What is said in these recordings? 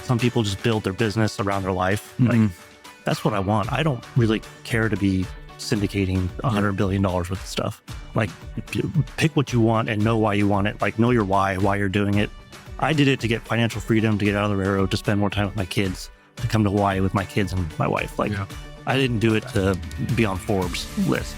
Some people just build their business around their life. Like, that's what I want. I don't really care to be syndicating $100 billion worth of stuff. Like, pick what you want and know why you want it. Like, know your why you're doing it. I did it to get financial freedom, to get out of the railroad, to spend more time with my kids, to come to Hawaii with my kids and my wife. Like, I didn't do it to be on Forbes' list.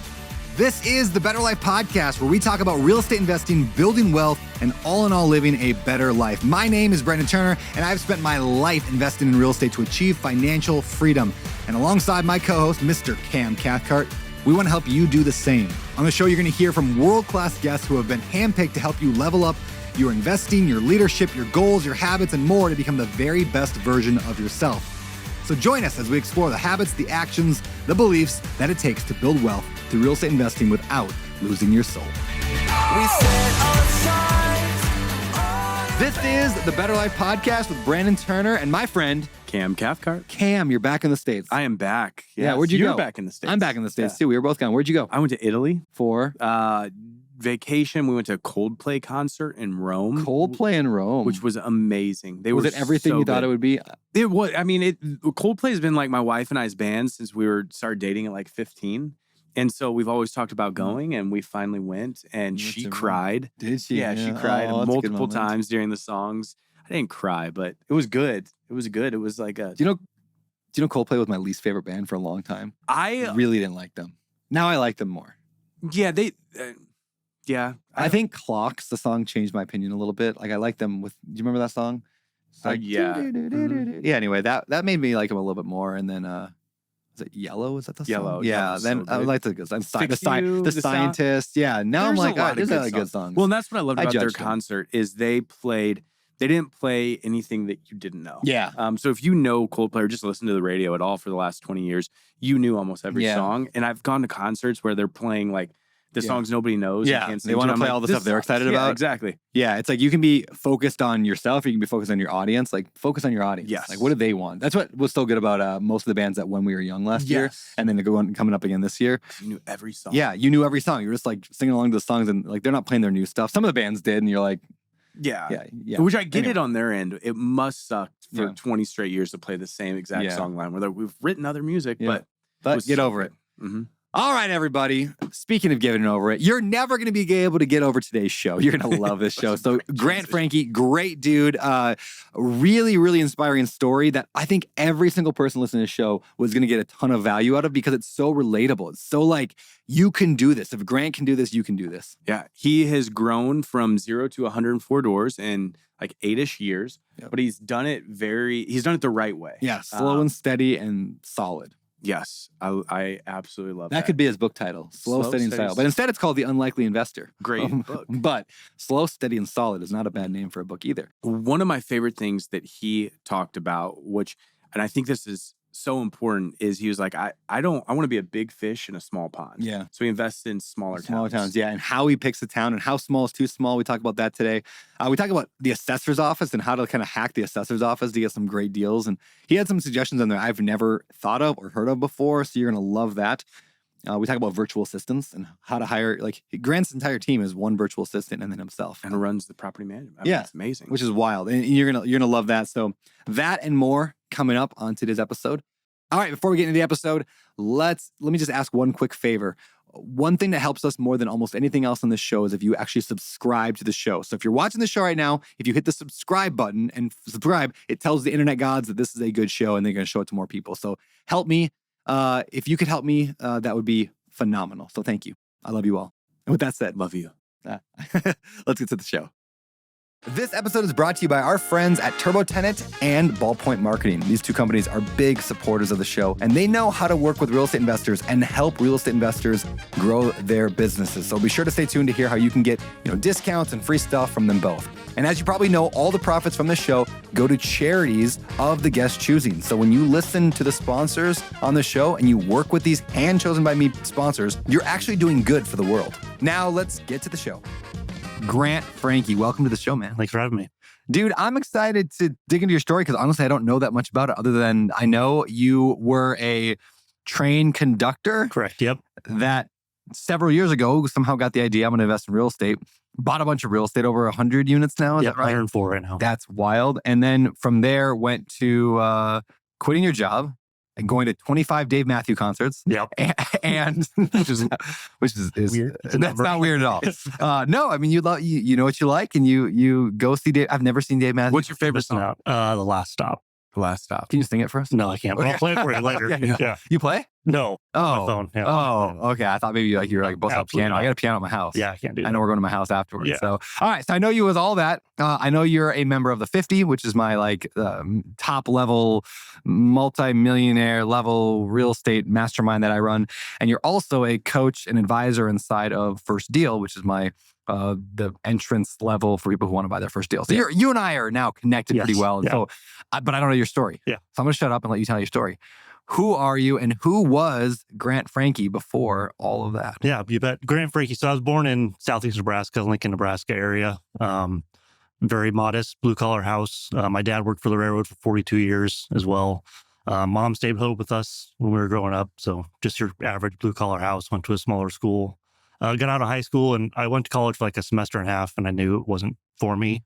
This is the Better Life Podcast, where we talk about real estate investing, building wealth, and all in all living a better life. My name is Brandon Turner, and I've spent my life investing in real estate to achieve financial freedom. And alongside my co-host, Mr. Cam Cathcart, we want to help you do the same. On the show, you're going to hear from world-class guests who have been handpicked to help you level up your investing, your leadership, your goals, your habits, and more to become the very best version of yourself. So join us as we explore the habits, the actions, the beliefs that it takes to build wealth through real estate investing without losing your soul. This is the Better Life Podcast with Brandon Turner and my friend, Cam Cathcart. Cam, you're back in the States. I am back. Yes. Yeah, where'd you go? You're back in the States. I'm back in the States too. We were both gone. Where'd you go? I went to Italy For vacation. We went to a Coldplay concert in Rome. Coldplay in Rome. Which was amazing. Was it everything you thought it would be? It was. I mean, Coldplay has been like my wife and I's band since we started dating at like 15. And so we've always talked about going, and we finally went, and she cried. Did she? Yeah, she cried multiple times during the songs. I didn't cry, but it was good. It was good. It was like a... Do you know Coldplay was my least favorite band for a long time? I really didn't like them. Now I like them more. Yeah, yeah. I think Clocks, the song, changed my opinion a little bit. Like, I like them with... Do you remember that song? Like, yeah. Yeah, anyway, that made me like them a little bit more. And then, is it Yellow? Is that the song? Yellow. Yeah, then so I like the good songs. The You, Scientist. Yeah, now I'm like, oh, these are like good songs. Well, and that's what I loved I about their judged them. concert is they didn't play anything that you didn't know. Yeah. So if you know Coldplay or just listen to the radio at all for the last 20 years, you knew almost every song. And I've gone to concerts where they're playing like the songs nobody knows. Yeah, can't they want to play all the stuff they're excited about. Exactly. Yeah, it's like you can be focused on yourself, or you can be focused on your audience. Like, focus on your audience. Yes. Like, what do they want? That's what was so good about most of the bands that when we were young last year, and then coming up again this year. You knew every song. Yeah, you knew every song. You were just like singing along to the songs, and like they're not playing their new stuff. Some of the bands did, and you're like, yeah. Which I get it on their end. It must suck for 20 straight years to play the same exact song line where we've written other music, but get over it. Mm-hmm. All right, everybody. Speaking of getting over it, you're never going to be able to get over today's show. You're going to love this show. So Grant Francke, great dude. Really, really inspiring story that I think every single person listening to the show was going to get a ton of value out of because it's so relatable. It's so like, you can do this. If Grant can do this, you can do this. Yeah. He has grown from 0 to 104 doors in like 8-ish years, but he's done it the right way. Yeah. Slow and steady and solid. Yes, I absolutely love that. That could be his book title, Slow, Steady, and Style. But instead, it's called The Unlikely Investor. Great book. But Slow, Steady, and Solid is not a bad name for a book either. One of my favorite things that he talked about, and I think this is so important, is he was like, I want to be a big fish in a small pond. Yeah. So he invests in smaller towns. Yeah. And how he picks a town and how small is too small. We talk about that today. We talk about the assessor's office and how to kind of hack the assessor's office to get some great deals. And he had some suggestions on there I've never thought of or heard of before. So you're going to love that. We talk about virtual assistants and how to hire, like Grant's entire team is one virtual assistant and then himself. And runs the property management. I mean, it's amazing. Which is wild. And you're gonna love that. So that and more coming up on today's episode. All right, before we get into the episode, let me just ask one quick favor. One thing that helps us more than almost anything else on this show is if you actually subscribe to the show. So if you're watching the show right now, if you hit the subscribe button and subscribe, it tells the internet gods that this is a good show and they're going to show it to more people. So help me. If you could help me, that would be phenomenal. So thank you. I love you all. And with that said, love you. Let's get to the show. This episode is brought to you by our friends at TurboTenant and Ballpoint Marketing. These two companies are big supporters of the show, and they know how to work with real estate investors and help real estate investors grow their businesses. So be sure to stay tuned to hear how you can get, discounts and free stuff from them both. And as you probably know, all the profits from this show go to charities of the guest choosing. So when you listen to the sponsors on the show and you work with these hand-chosen by me sponsors, you're actually doing good for the world. Now let's get to the show. Grant Francke, welcome to the show, man. Thanks for having me. Dude, I'm excited to dig into your story because honestly, I don't know that much about it other than I know you were a train conductor. Correct. Yep. That several years ago, somehow got the idea I'm going to invest in real estate. Bought a bunch of real estate, over 100 units now. Is that right? 104 right now. That's wild. And then from there, went to quitting your job and going to 25 Dave Matthews concerts. Yep. And which is Weird. That's not weird at all. No, I mean, you know what you like, and you go see Dave. I've never seen Dave Matthews. What's your favorite song? The Last Stop. The Last Stop. Can you sing it for us? No, I can't. But I'll play it for you later. Yeah. You play? No. Oh, My phone. Yeah. Oh, okay. I thought maybe you were like both up Absolutely piano. not. I got a piano at my house. Yeah, I can't do that. I know we're going to my house afterwards. Yeah. So, all right. So I know you with all that. I know you're a member of the 50, which is my top level, multi-millionaire level real estate mastermind that I run. And you're also a coach and advisor inside of First Deal, which is my the entrance level for people who want to buy their first deal. So you and I are now connected pretty well. And so, but I don't know your story. Yeah. So I'm going to shut up and let you tell your story. Who are you, and who was Grant Francke before all of that? Yeah, you bet. Grant Francke. So I was born in southeast Nebraska, Lincoln, Nebraska area. Very modest, blue-collar house. My dad worked for the railroad for 42 years as well. Mom stayed home with us when we were growing up. So just your average blue-collar house. Went to a smaller school. Got out of high school, and I went to college for like a semester and a half, and I knew it wasn't for me.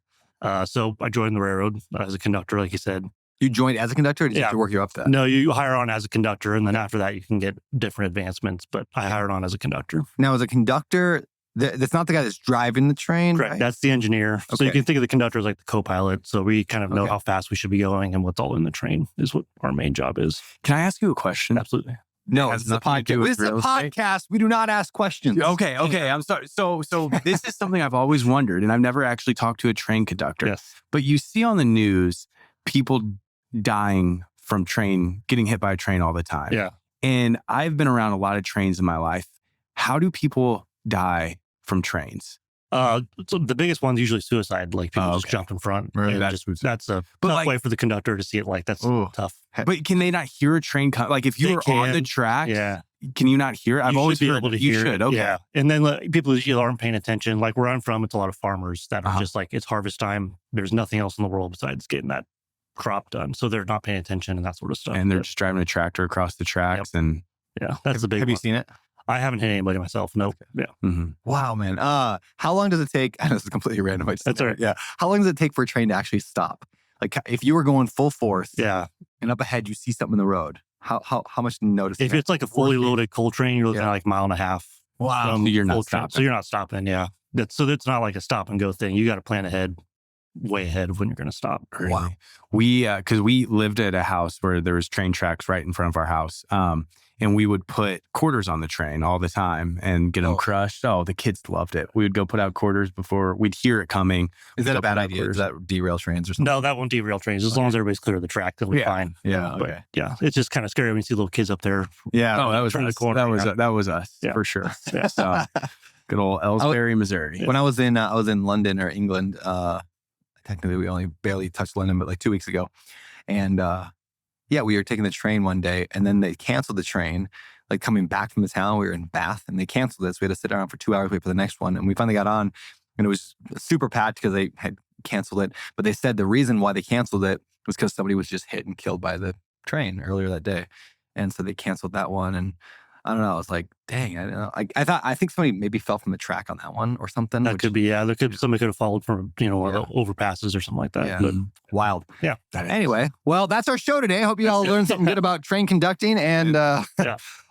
So I joined the railroad as a conductor, like you said. You joined as a conductor, or did you have to work you up that? No, you hire on as a conductor, and then after that, you can get different advancements. But I hired on as a conductor. Now, as a conductor, that's not the guy that's driving the train, Correct. right? That's the engineer. So you can think of the conductor as like the co-pilot. So we kind of know how fast we should be going and what's all in the train is what our main job is. Can I ask you a question? Absolutely. No, Has it's a nothing to do podcast. with This is a real estate? podcast. We do not ask questions. Okay. I'm sorry. So this is something I've always wondered, and I've never actually talked to a train conductor. Yes. But you see on the news people dying from getting hit by a train all the time. Yeah. And I've been around a lot of trains in my life. How do people die from trains? So the biggest one's usually suicide, like people just okay. jump in front. Right, And that's that's a But tough like- way for the conductor to see it. Like that's tough. But can they not hear a train come? Like if They you were on the can. track, Yeah. can you not hear it? I've You always should be heard able to you hear should. it. Okay. Yeah. And then people usually aren't paying attention. Like where I'm from, it's a lot of farmers that are just like, it's harvest time. There's nothing else in the world besides getting that crop done. So they're not paying attention and that sort of stuff. And they're just driving a tractor across the tracks and yeah, that's the big Have one. you seen it? I haven't hit anybody myself. Nope. Yeah. Wow, man. How long does it take? I know this is completely random. That's all right. Yeah. How long does it take for a train to actually stop? Like if you were going full force Yeah. and up ahead you see something in the road, how much notice? If it's like a fully loaded coal train, you're looking Yeah. at like a mile and a half. Wow. So you're not full train. stopping. So you're not stopping. Yeah. So it's not like a stop and go thing. You got to plan ahead, way ahead of when you're going to stop. Wow. We, because we lived at a house where there was train tracks right in front of our house. And we would put quarters on the train all the time and get them crushed. Oh, the kids loved it. We would go put out quarters before we'd hear it coming. Is that Go a bad put out idea? quarters. Does that derail trains or something? No, that won't derail trains. As long as everybody's clear of the track, they'll be fine. Yeah. But Okay. yeah, it's just kind of scary when you see little kids up there. Yeah. Oh, that was Turn the us. corner, That was us Yeah. for sure. Yeah. So, good old Ellsbury, Missouri. When I was in London or England, technically we only barely touched London, but like 2 weeks ago, and we were taking the train one day, and then they canceled the train. Like coming back from the town, we were in Bath, and they canceled it. So we had to sit down for 2 hours, wait for the next one, and we finally got on, and it was super packed because they had canceled it. But they said the reason why they canceled it was because somebody was just hit and killed by the train earlier that day, and so they canceled that one. And I don't know. I was like, dang, I don't know. I think somebody maybe fell from the track on that one or something. That could be, yeah. Somebody could have followed from, one of the overpasses or something like that. Yeah. But Wild. yeah. Anyway, well, that's our show today. I hope you all learned something good about train conducting. And Yeah.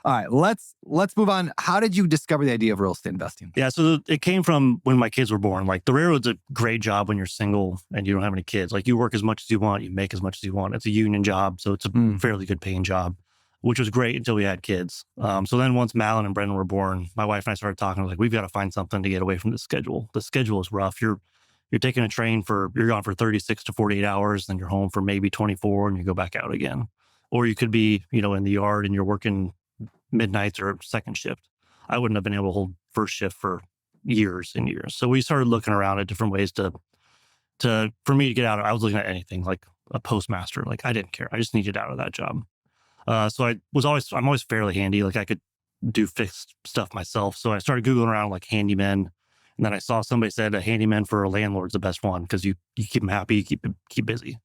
all right, let's move on. How did you discover the idea of real estate investing? Yeah, so it came from when my kids were born. Like the railroad's a great job when you're single and you don't have any kids. Like you work as much as you want, you make as much as you want. It's a union job, so it's a fairly good paying job, which was great until we had kids. So then once Malin and Brendan were born, my wife and I started talking. I was like, we've got to find something to get away from the schedule. The schedule is rough. You're taking a train you're gone for 36 to 48 hours, then you're home for maybe 24 and you go back out again. Or you could be, in the yard and you're working midnights or second shift. I wouldn't have been able to hold first shift for years and years. So we started looking around at different ways for me to get out of. I was looking at anything like a postmaster. Like I didn't care. I just needed out of that job. So I'm always fairly handy. Like I could do fixed stuff myself. So I started Googling around like handymen. And then I saw somebody said a handyman for a landlord's the best one because you keep them happy, you keep busy.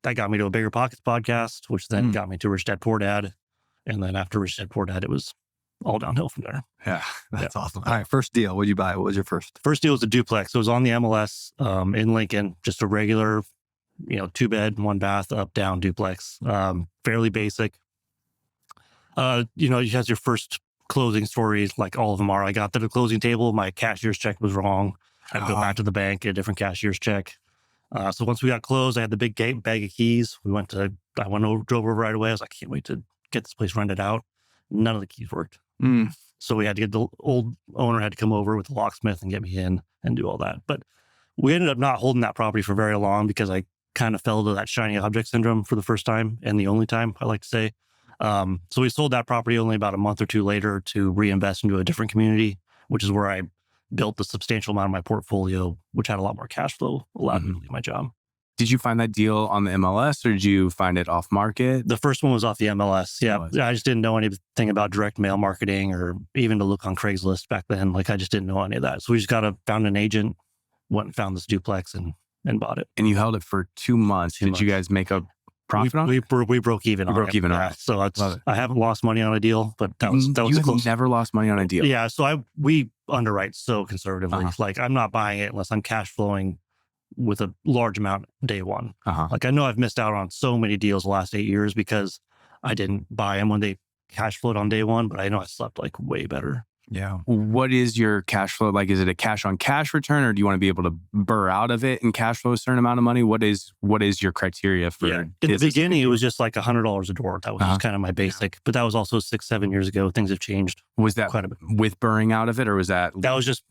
That got me to a Bigger Pockets podcast, which then got me to Rich Dad Poor Dad. And then after Rich Dad Poor Dad, it was all downhill from there. Yeah, that's awesome. All right, first deal. What'd you buy? What was your first? First deal was a duplex. It was on the MLS in Lincoln, just a regular, 2-bed, 1-bath, up, down duplex. Fairly basic. It has your first closing stories, like all of them are. I got to the closing table, my cashier's check was wrong. I had to go back to the bank, get a different cashier's check. So once we got closed, I had the big bag of keys. I drove over right away. I was like, I can't wait to get this place rented out. None of the keys worked. So we had to get the old owner had to come over with the locksmith and get me in and do all that. But we ended up not holding that property for very long because I kind of fell into that shiny object syndrome for the first time and the only time, I like to say. So we sold that property only about a month or two later to reinvest into a different community, which is where I built a substantial amount of my portfolio, which had a lot more cash flow, allowed me to leave my job. Did you find that deal on the MLS or did you find it off market? The first one was off the MLS. Yeah. I just didn't know anything about direct mail marketing or even to look on Craigslist back then. Like I just didn't know any of that. So we just found an agent, went and found this duplex and bought it. And you held it for 2 months. Did you guys make a profit on it? We broke even on it. Broke even on it. So I haven't lost money on a deal, but that was you close. Never lost money on a deal. Yeah. So we underwrite so conservatively. Like I'm not buying it unless I'm cash flowing with a large amount day one. Like I know I've missed out on so many deals the last 8 years because I didn't buy them when they cash flowed on day one, but I know I slept like way better. Yeah. What is your cash flow? Like, is it a cash on cash return or do you want to be able to burr out of it and cash flow a certain amount of money? What is your criteria for? Yeah. In the beginning, it was just like $100 a door. That was just kind of my basic, but that was also 6-7 years ago. Things have changed. Was that quite a bit with burring out of it or was that? That was just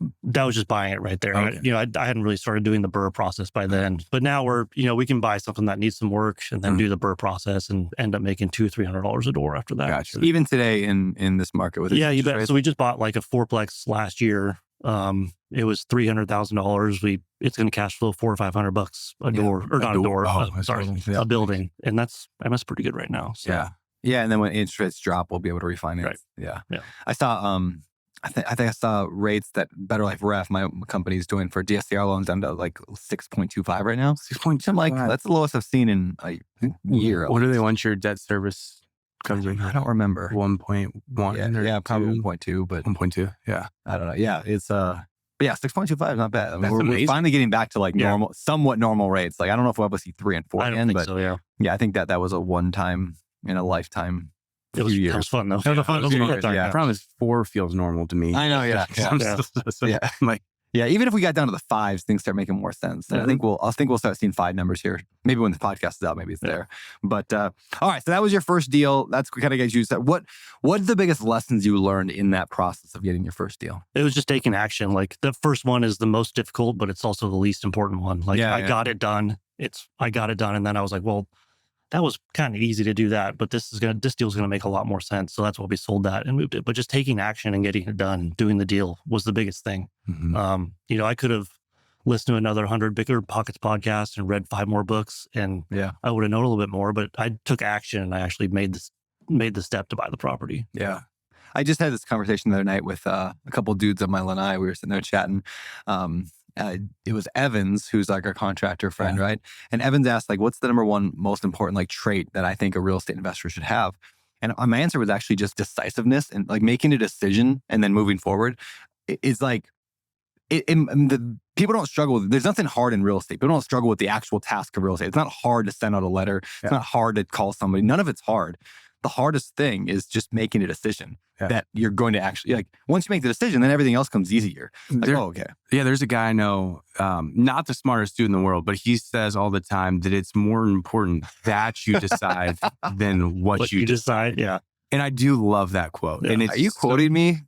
buying it right there. Okay. I hadn't really started doing the burr process by then, but now we can buy something that needs some work and then do the burr process and end up making $200-300 a door after that. Gotcha. Even today in this market with you bet. So we just bought like a fourplex last year. It was $300,000. It's going to cash flow $400 or $500 a door, or not a door. A building, and that's pretty good right now. So. Yeah. And then when interest rates drop, we'll be able to refinance. Right. Yeah. I saw I think I saw rates that Better Life Ref, my company, is doing for DSCR loans down to like 6.25 right now. 6.25. I'm like, that's the lowest I've seen in a year. What do they want your debt service? Comes in? I don't remember. 1.1. Yeah, probably 1.2, but 1.2. Yeah, I don't know. Yeah, it's but yeah, 6.25 is not bad. I mean, we're finally getting back to like normal, somewhat normal rates. Like I don't know if we'll ever see 3 and 4 again, but so. Yeah, I think that was a one time in a lifetime. It was fun though. The problem is 4 feels normal to me. I know. Yeah. Yeah, even if we got down to the 5s, things start making more sense. And I think we'll start seeing 5 numbers here. Maybe when the podcast is out, maybe it's there. But all right, so that was your first deal. That's kind of gets you set. What's the biggest lessons you learned in that process of getting your first deal? It was just taking action. Like the first one is the most difficult, but it's also the least important one. Like I got it done. I got it done, and then I was like, well, that was kind of easy to do that, but this deal's gonna make a lot more sense. So that's why we sold that and moved it. But just taking action and getting it done, doing the deal was the biggest thing. I could have listened to another 100 Bigger Pockets podcasts and read 5 more books, and I would have known a little bit more. But I took action and I actually made the step to buy the property. Yeah. I just had this conversation the other night with a couple dudes on my lanai. We were sitting there chatting. It was Evans, who's like our contractor friend, right? And Evans asked, like, what's the number one most important like trait that I think a real estate investor should have? And my answer was actually just decisiveness and like making a decision and then moving forward. It's like, the people don't struggle with, there's nothing hard in real estate. People don't struggle with the actual task of real estate. It's not hard to send out a letter. It's not hard to call somebody. None of it's hard. The hardest thing is just making a decision that you're going to actually, like, once you make the decision, then everything else comes easier. Like, okay. Yeah, there's a guy I know, not the smartest dude in the world, but he says all the time that it's more important that you decide than what you decide. Yeah. And I do love that quote. Yeah. And it's Are you quoting me?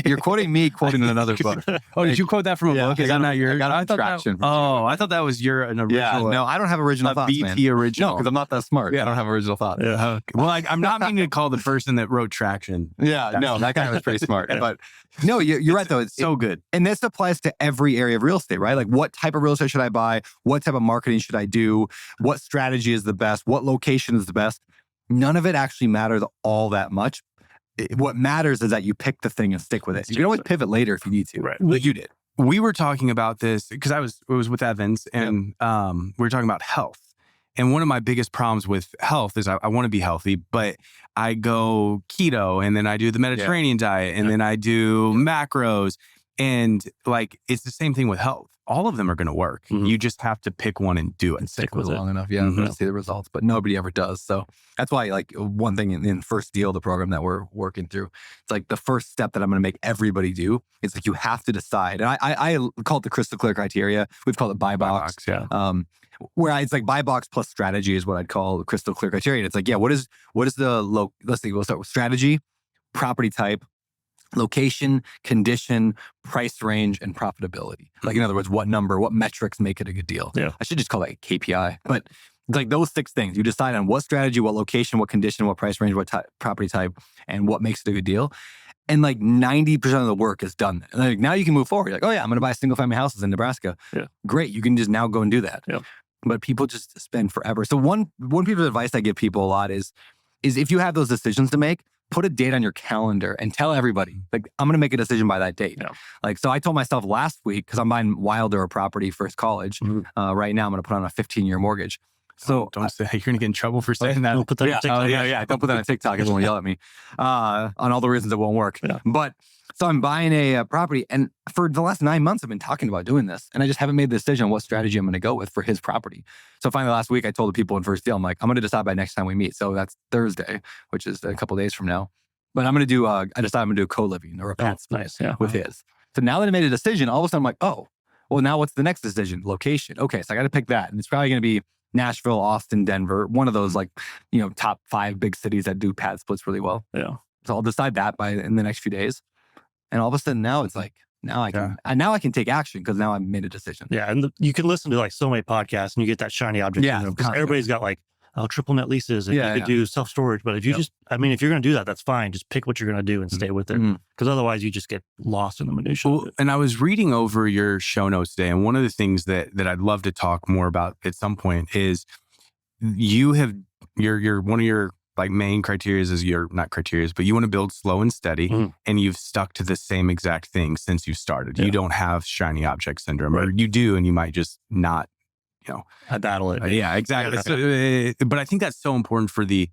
You're quoting me quoting another book. Oh, did you quote that from a book? Is that not yours? I thought that was an original. Yeah, no, I don't have original thoughts, BT man. original. No, because I'm not that smart. Yeah, I don't have original thoughts. Yeah. Well, I'm not meaning to call the person that wrote Traction. Yeah, no, that guy was pretty smart. But no, you're right, though. It's so good. And this applies to every area of real estate, right? Like, what type of real estate should I buy? What type of marketing should I do? What strategy is the best? What location is the best? None of it actually matters all that much. What matters is that you pick the thing and stick with it. You can always pivot later if you need to. Right. Like you did. We were talking about this because it was with Evans and we were talking about health. And one of my biggest problems with health is I want to be healthy, but I go keto and then I do the Mediterranean diet and then I do macros. And like, it's the same thing with health. All of them are going to work. You just have to pick one and do it. And stick with it long enough. Yeah, I'm going to see the results, but nobody ever does. So that's why, like, one thing in First Deal, the program that we're working through, it's like the first step that I'm going to make everybody do. It's like you have to decide. And I call it the crystal clear criteria. We've called it buy box. Where it's like buy box plus strategy is what I'd call the crystal clear criteria. And it's like, yeah, what is the let's see, we'll start with strategy, property type, location, condition, price range, and profitability. Like, in other words, what metrics make it a good deal? Yeah. I should just call it KPI. But it's like those 6 things. You decide on what strategy, what location, what condition, what price range, what property type, and what makes it a good deal. And like 90% of the work is done. And like now you can move forward. You're like, oh yeah, I'm going to buy single family houses in Nebraska. Yeah. Great. You can just now go and do that. Yeah. But people just spend forever. So one piece of advice I give people a lot is if you have those decisions to make, put a date on your calendar and tell everybody, like, I'm going to make a decision by that date. Yeah. Like, so I told myself last week, because I'm buying Wilder a property for his college. Right now, I'm going to put on a 15-year mortgage. So don't say you're going to get in trouble for saying that. Don't put that on TikTok. Don't put that on TikTok. Everyone will yell at me on all the reasons it won't work. Yeah. But so I'm buying a property, and for the last 9 months, I've been talking about doing this, and I just haven't made the decision on what strategy I'm going to go with for his property. So finally, last week, I told the people in First Deal, I'm like, I'm going to decide by next time we meet. So that's Thursday, which is a couple of days from now. But I'm going to do, I decided I'm going to do a co-living or a pad split with his. So now that I made a decision, all of a sudden I'm like, oh, well, now what's the next decision? Location. Okay, so I got to pick that. And it's probably going to be Nashville, Austin, Denver, one of those, like, top 5 big cities that do pad splits really well. Yeah. So I'll decide that in the next few days. And all of a sudden now it's like, now I can take action because now I've made a decision. Yeah. And you can listen to like so many podcasts and you get that shiny object. Yeah. Because everybody's got like, triple net leases and you could do self-storage. But if you if you're going to do that, that's fine. Just pick what you're going to do and stay with it. Because otherwise you just get lost in the minutiae. Well, and I was reading over your show notes today, and one of the things that I'd love to talk more about at some point is you have your one of your like main criteria is not criteria, but you want to build slow and steady, and you've stuck to the same exact thing since you started. You don't have shiny object syndrome, or you do, and you might just not. I battle it. Yeah, exactly. But I think that's so important for the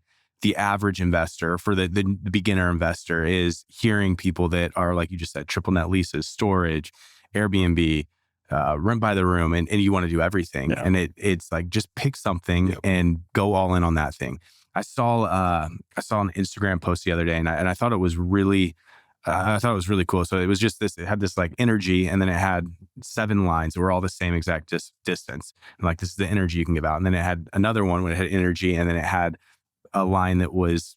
average investor, for the beginner investor, is hearing people that are, like you just said, triple net leases, storage, Airbnb, rent by the room, and you want to do everything. Yeah. And it's like, just pick something and go all in on that thing. I saw an Instagram post the other day, and I thought it was really cool. So it was just this, it had this like energy, and then it had 7 lines that were all the same exact distance. And like, this is the energy you can give out. And then it had another one when it had energy, and then it had a line that was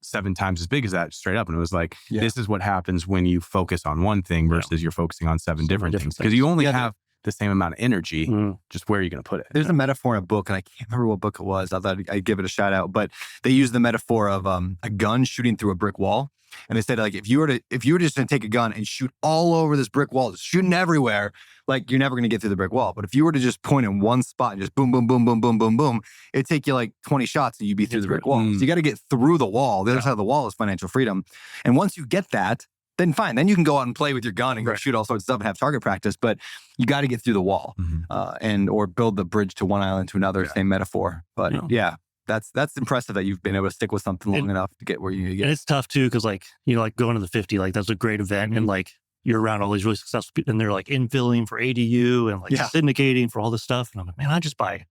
7 times as big as that straight up. And it was like, this is what happens when you focus on one thing versus you're focusing on 7 different things. Because you only have the same amount of energy, just where are you going to put it? There's a metaphor in a book, and I can't remember what book it was. I thought I'd give it a shout out, but they use the metaphor of a gun shooting through a brick wall. And they said, like, if you were just going to take a gun and shoot all over this brick wall, just shooting everywhere, like, you're never going to get through the brick wall. But if you were to just point in one spot and just boom, boom, boom, boom, boom, boom, boom, it'd take you like 20 shots and you'd be through the brick wall. So you got to get through the wall. The other side of the wall is financial freedom. And once you get that, then fine. Then you can go out and play with your gun and go shoot all sorts of stuff and have target practice. But you got to get through the wall or build the bridge to one island to another, same metaphor. But that's impressive that you've been able to stick with something long enough to get where you need to get. And it's tough too, because like, like going to the 50, like that's a great event. And like, you're around all these really successful people, and they're like infilling for ADU and like syndicating for all this stuff. And I'm like, man, I just buy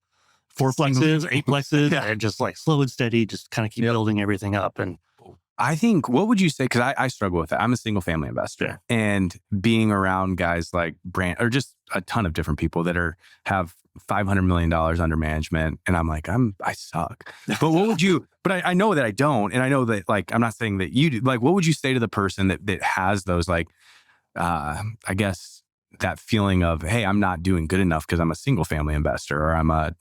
4 plexes, 8 plexes, and just like slow and steady, just kind of keep building everything up. And I think, what would you say? Because I struggle with it. I'm a single family investor, and being around guys like Grant, or just a ton of different people that have $500 million under management, and I'm like, I suck. But what would you? But I know that I don't, and I know that, like, I'm not saying that you do. Like, what would you say to the person that has those, like, I guess, that feeling of, hey, I'm not doing good enough because I'm a single family investor, or I'm a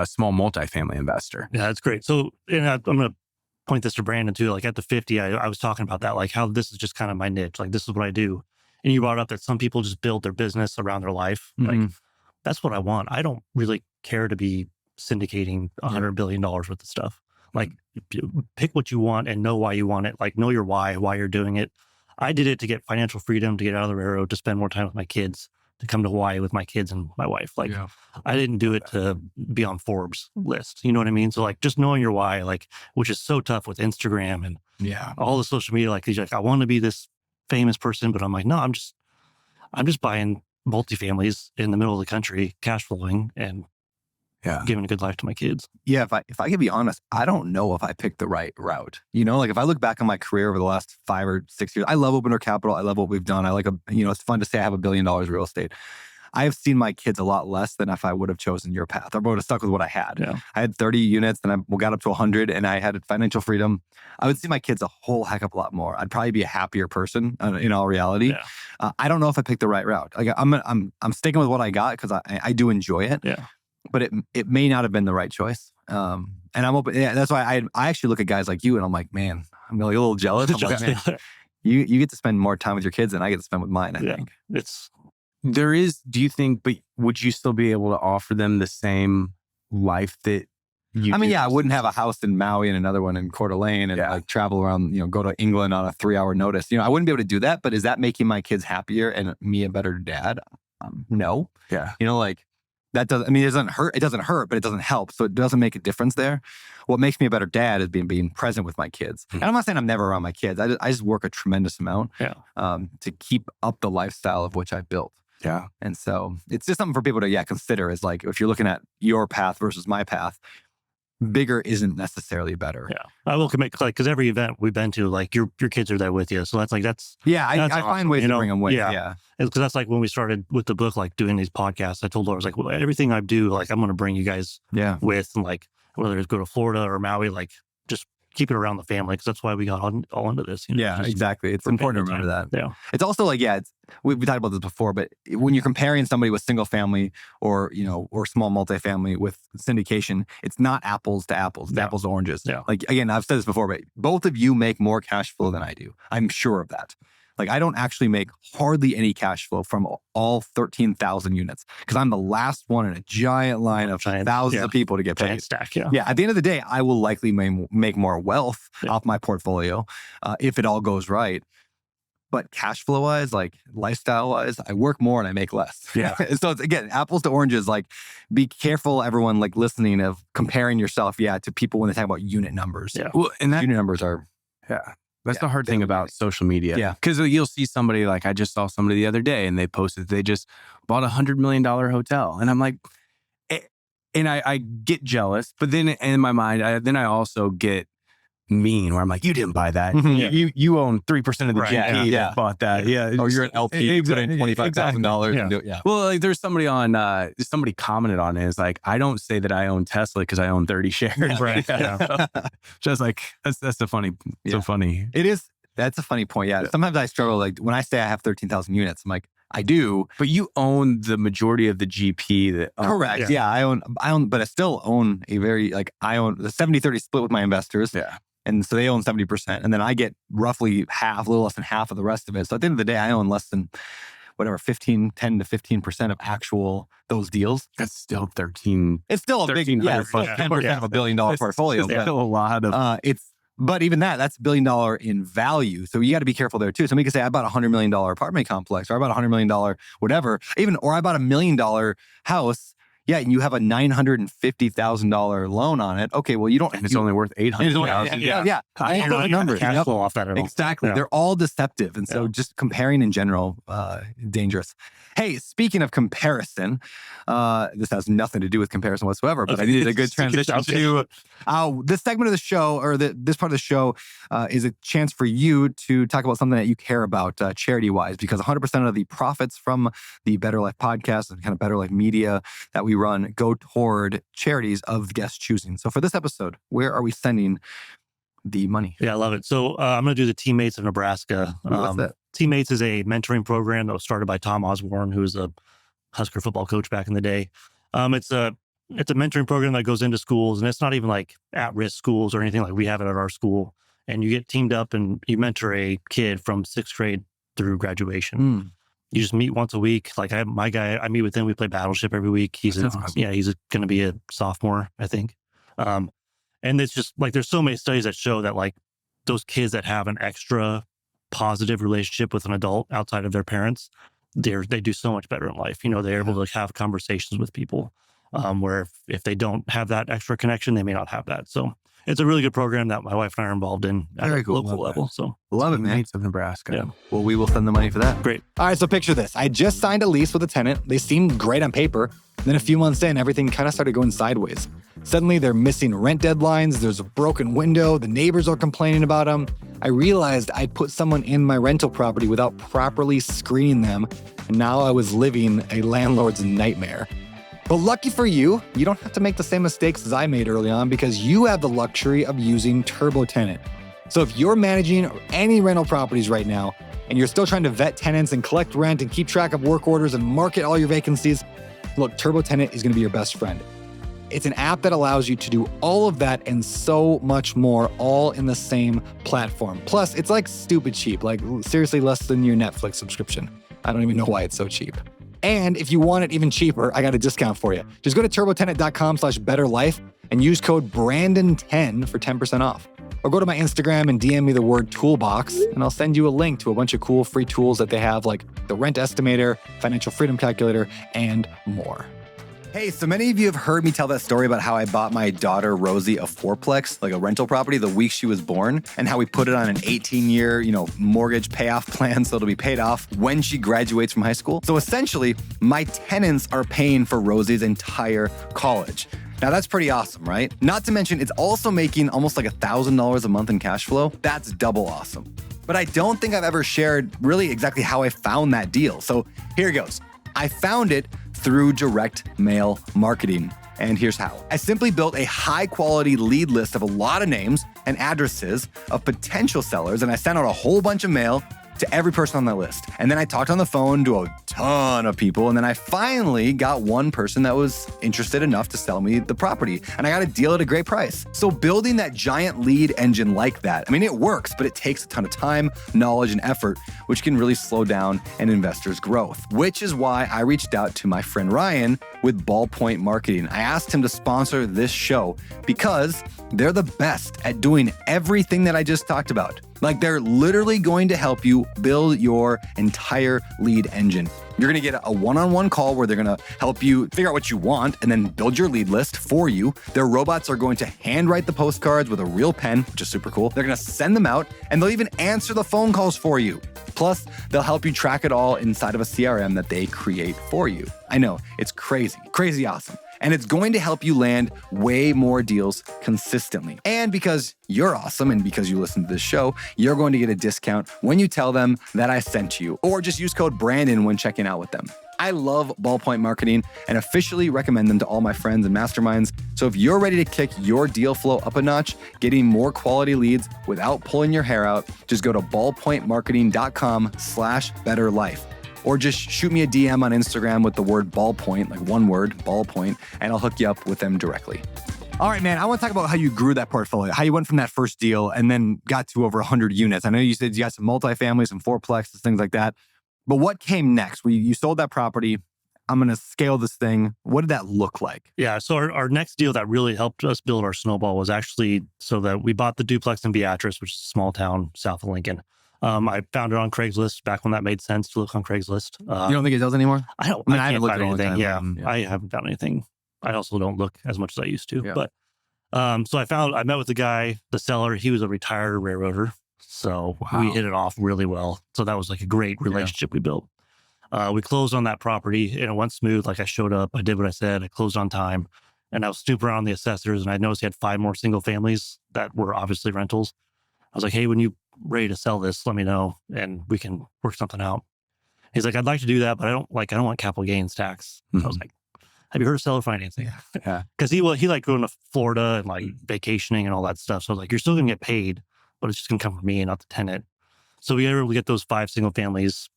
small multifamily investor? Yeah, that's great. So, and I'm gonna point this to Brandon too. Like at the 50, I was talking about that, like how this is just kind of my niche. Like, this is what I do. And you brought up that some people just build their business around their life. Like, that's what I want. I don't really care to be syndicating $100 billion worth of stuff. Like, pick what you want and know why you want it. Like, know your why you're doing it. I did it to get financial freedom, to get out of the railroad, to spend more time with my kids, to come to Hawaii with my kids and my wife. Like, I didn't do it to be on Forbes list. You know what I mean? So like, just knowing your why, like, which is so tough with Instagram and all the social media. Like, I want to be this famous person, but I'm like, no, I'm just buying multifamilies in the middle of the country, cash flowing, and giving a good life to my kids. Yeah, if I can be honest, I don't know if I picked the right route. You know, like if I look back on my career over the last 5 or 6 years, I love Open Door Capital. I love what we've done. I like it's fun to say I have $1 billion real estate. I have seen my kids a lot less than if I would have chosen your path. I would have stuck with what I had. Yeah. I had 30 units, then I got up to 100, and I had financial freedom. I would see my kids a whole heck of a lot more. I'd probably be a happier person in all reality. Yeah. I don't know if I picked the right route. Like I'm sticking with what I got because I do enjoy it. Yeah. But it may not have been the right choice. And I'm open. Yeah, that's why I actually look at guys like you, and I'm like, man, I'm like a little jealous. I'm like, man, you get to spend more time with your kids than I get to spend with mine. I think There is, do you think, but would you still be able to offer them the same life that you I wouldn't have a house in Maui and another one in Coeur d'Alene and like travel around, go to England on a 3-hour notice. I wouldn't be able to do that, but is that making my kids happier and me a better dad? No. Yeah. Like that doesn't, it doesn't hurt. It doesn't hurt, but it doesn't help. So it doesn't make a difference there. What makes me a better dad is being present with my kids. And I'm not saying I'm never around my kids. I just work a tremendous amount to keep up the lifestyle of which I built. Yeah. And so it's just something for people to, consider is like, if you're looking at your path versus my path, bigger isn't necessarily better. Yeah. I will commit, like, because every event we've been to, like, your kids are there with you. So that's I find ways to bring them with. Yeah. Because that's like when we started with the book, like doing these podcasts, I told her, I was like, well, everything I do, like, I'm going to bring you guys with, and like, whether it's go to Florida or Maui, like, just keep it around the family, because that's why we got all into this. Exactly. It's important to remember that. Yeah. It's also like, we talked about this before, but when you're comparing somebody with single family or small multifamily with syndication, it's not apples to apples. It's apples to oranges. Yeah. Like, again, I've said this before, but both of you make more cash flow than I do. I'm sure of that. Like, I don't actually make hardly any cash flow from all 13,000 units because I'm the last one in a giant line of thousands of people to get paid. Giant stack, At the end of the day, I will likely make more wealth off my portfolio if it all goes right. But cash flow wise, like lifestyle wise, I work more and I make less. Yeah. So it's, again, apples to oranges. Like, be careful, everyone, like listening, of comparing yourself, to people when they talk about unit numbers. Yeah. Well, and unit numbers are. Yeah. That's the hard thing about social media. Yeah. Because you'll see somebody, like I just saw somebody the other day and they posted they just bought $100 million hotel. And I'm like, and I get jealous, but then in my mind, I also get mean where I'm like, you didn't buy that. You own 3% of the GP that bought that. Yeah. Or you're an LP, put in $25,000. Yeah. Well, like there's somebody on, somebody commented on it. It's like, I don't say that I own Tesla because I own 30 shares. Right. Yeah. Just like, that's the funny, so funny. It is. That's a funny point. Yeah. Sometimes I struggle. Like when I say I have 13,000 units, I'm like, I do. But you own the majority of the GP that. Correct. Yeah. I own, but I still own I own the 70-30 split with my investors. Yeah. And so they own 70%. And then I get roughly half, a little less than half of the rest of it. So at the end of the day, I own less than 10 to 15% of actual those deals. That's still 13. It's still a big, 10% of $1 billion portfolio. It's still a lot of. But even that's $1 billion in value. So you got to be careful there too. Somebody could say, I bought $100 million apartment complex, or I bought $100 million whatever, or I bought $1 million house. Yeah, and you have a $950,000 loan on it. Okay, well, you don't. And it's only worth $800,000. Yeah. I know numbers. Cash flow off that at all. Exactly. Yeah. They're all deceptive. And so just comparing in general, dangerous. Hey, speaking of comparison, this has nothing to do with comparison whatsoever, but I needed a good transition to this segment of the show, or this part of the show is a chance for you to talk about something that you care about charity-wise, because 100% of the profits from the Better Life podcast and kind of Better Life media that we run go toward charities of guest choosing. So for this episode, where are we sending the money? Yeah, I love it. So I'm going to do the Teammates of Nebraska. What's that? Teammates is a mentoring program that was started by Tom Osborne, who was a Husker football coach back in the day. It's a mentoring program that goes into schools, and it's not even like at-risk schools or anything like we have it at our school. And you get teamed up and you mentor a kid from 6th grade through graduation. You just meet once a week. Like I meet with him. We play Battleship every week. He's going to be a sophomore, I think. And it's just like, there's so many studies that show that like those kids that have an extra positive relationship with an adult outside of their parents, they do so much better in life. They're able to have conversations with people where if they don't have that extra connection, they may not have that. So it's a really good program that my wife and I are involved in at Very a cool. local level. So Love it, man. Mates of Nebraska. Yeah. Well, we will send the money for that. Great. All right, so picture this. I just signed a lease with a tenant. They seemed great on paper. Then a few months in, everything kind of started going sideways. Suddenly, they're missing rent deadlines. There's a broken window. The neighbors are complaining about them. I realized I'd put someone in my rental property without properly screening them. And now I was living a landlord's nightmare. But lucky for you, you don't have to make the same mistakes as I made early on because you have the luxury of using TurboTenant. So if you're managing any rental properties right now, and you're still trying to vet tenants and collect rent and keep track of work orders and market all your vacancies, look, TurboTenant is going to be your best friend. It's an app that allows you to do all of that and so much more, all in the same platform. Plus, it's like stupid cheap, like seriously less than your Netflix subscription. I don't even know why it's so cheap. And if you want it even cheaper, I got a discount for you. Just go to turbotenant.com/betterlife and use code Brandon10 for 10% off. Or go to my Instagram and DM me the word toolbox, and I'll send you a link to a bunch of cool free tools that they have, like the rent estimator, financial freedom calculator, and more. Hey, so many of you have heard me tell that story about how I bought my daughter Rosie a fourplex, like a rental property, the week she was born, and how we put it on an 18-year, mortgage payoff plan so it'll be paid off when she graduates from high school. So essentially, my tenants are paying for Rosie's entire college. Now that's pretty awesome, right? Not to mention, it's also making almost like $1,000 a month in cash flow. That's double awesome. But I don't think I've ever shared really exactly how I found that deal. So here goes. I found it through direct mail marketing. And here's how. I simply built a high quality lead list of a lot of names and addresses of potential sellers, and I sent out a whole bunch of mail to every person on that list. And then I talked on the phone to a ton of people, and then I finally got one person that was interested enough to sell me the property, and I got a deal at a great price. So building that giant lead engine like that, it works, but it takes a ton of time, knowledge, and effort, which can really slow down an investor's growth, which is why I reached out to my friend Ryan with Ballpoint Marketing. I asked him to sponsor this show because they're the best at doing everything that I just talked about. Like, they're literally going to help you build your entire lead engine. You're going to get a one-on-one call where they're going to help you figure out what you want and then build your lead list for you. Their robots are going to handwrite the postcards with a real pen, which is super cool. They're going to send them out, and they'll even answer the phone calls for you. Plus, they'll help you track it all inside of a CRM that they create for you. I know, it's crazy awesome. And it's going to help you land way more deals consistently. And because you're awesome and because you listen to this show, you're going to get a discount when you tell them that I sent you, or just use code Brandon when checking out with them. I love Ballpoint Marketing and officially recommend them to all my friends and masterminds. So if you're ready to kick your deal flow up a notch, getting more quality leads without pulling your hair out, just go to ballpointmarketing.com/betterlife. Or just shoot me a DM on Instagram with the word ballpoint, like one word, ballpoint, and I'll hook you up with them directly. All right, man, I want to talk about how you grew that portfolio, how you went from that first deal and then got to over 100 units. I know you said you got some multifamily, some fourplexes, things like that. But what came next? You sold that property. I'm going to scale this thing. What did that look like? Yeah, so our next deal that really helped us build our snowball was actually so that we bought the duplex in Beatrice, which is a small town south of Lincoln. I found it on Craigslist back when that made sense to look on Craigslist. You don't think it does anymore? I can't haven't looked find at all the anything. time. Yeah, I haven't found anything. I also don't look as much as I used to. Yeah. But so I met with the guy, the seller. He was a retired railroader. So we hit it off really well. So that was like a great relationship we built. We closed on that property and it went smooth. Like, I showed up, I did what I said, I closed on time, and I was snooping around the assessors, and I noticed he had 5 more single families that were obviously rentals. I was like, hey, when you ready to sell this, let me know and we can work something out. He's like, I'd like to do that, but I don't want capital gains tax. I was like, have you heard of seller financing? Yeah. Because he liked going to Florida and like vacationing and all that stuff. So I was like, you're still going to get paid, but it's just going to come from me and not the tenant. So we were able to get those 5 single families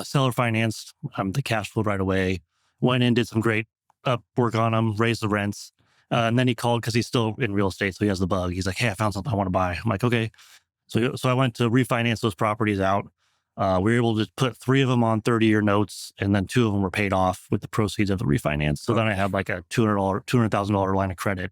seller financed, the cash flow right away. Went in, did some great work on them, raised the rents. And then he called because he's still in real estate, so he has the bug. He's like, hey, I found something I want to buy. I'm like, okay. So I went to refinance those properties out. We were able to put 3 of them on 30-year notes, and then 2 of them were paid off with the proceeds of the refinance. So then I had like a $200,000 line of credit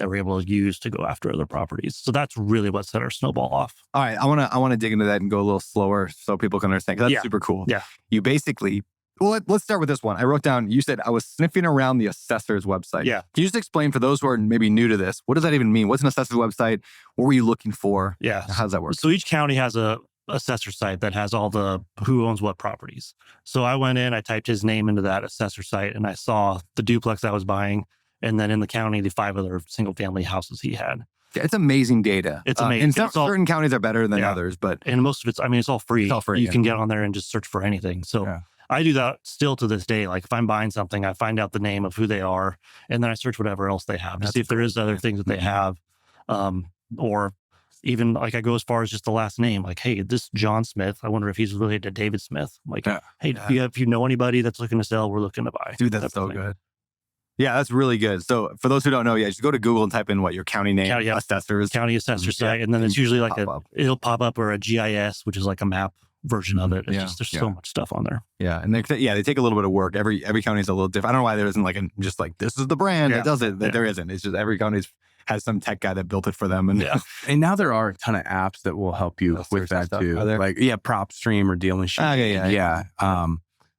that we're able to use to go after other properties. So that's really what set our snowball off. All right, I want to dig into that and go a little slower so people can understand, because that's super cool. Yeah. You basically, well, let's start with this one. I wrote down, you said, I was sniffing around the assessor's website. Yeah. Can you just explain for those who are maybe new to this, what does that even mean? What's an assessor's website? What were you looking for? Yeah. How does that work? So each county has a assessor site that has all the who owns what properties. So I went in, I typed his name into that assessor site, and I saw the duplex I was buying, and then in the county, the 5 other single family houses he had. It's amazing data. It's amazing. And certain counties are better than others, but and most of it's, I mean, it's all free. It's all free. You can get on there and just search for anything. So I do that still to this day. Like if I'm buying something, I find out the name of who they are, and then I search whatever else they have to see if there is other things that they have, or even like I go as far as just the last name. Like, hey, this John Smith, I wonder if he's related to David Smith. Like, hey, if you know anybody that's looking to sell, we're looking to buy. Dude, that's so good. Yeah, that's really good. So for those who don't know, just go to Google and type in your county name, assessors. County assessor site. And then it's usually like it'll pop up, or a GIS, which is like a map version of it. It's just, there's so much stuff on there. Yeah. And they take a little bit of work. Every county is a little different. I don't know why there isn't just like, this is the brand that does it. There isn't. It's just every county has some tech guy that built it for them. And and now there are a ton of apps that will help you with that too. Like, PropStream or Deal Machine.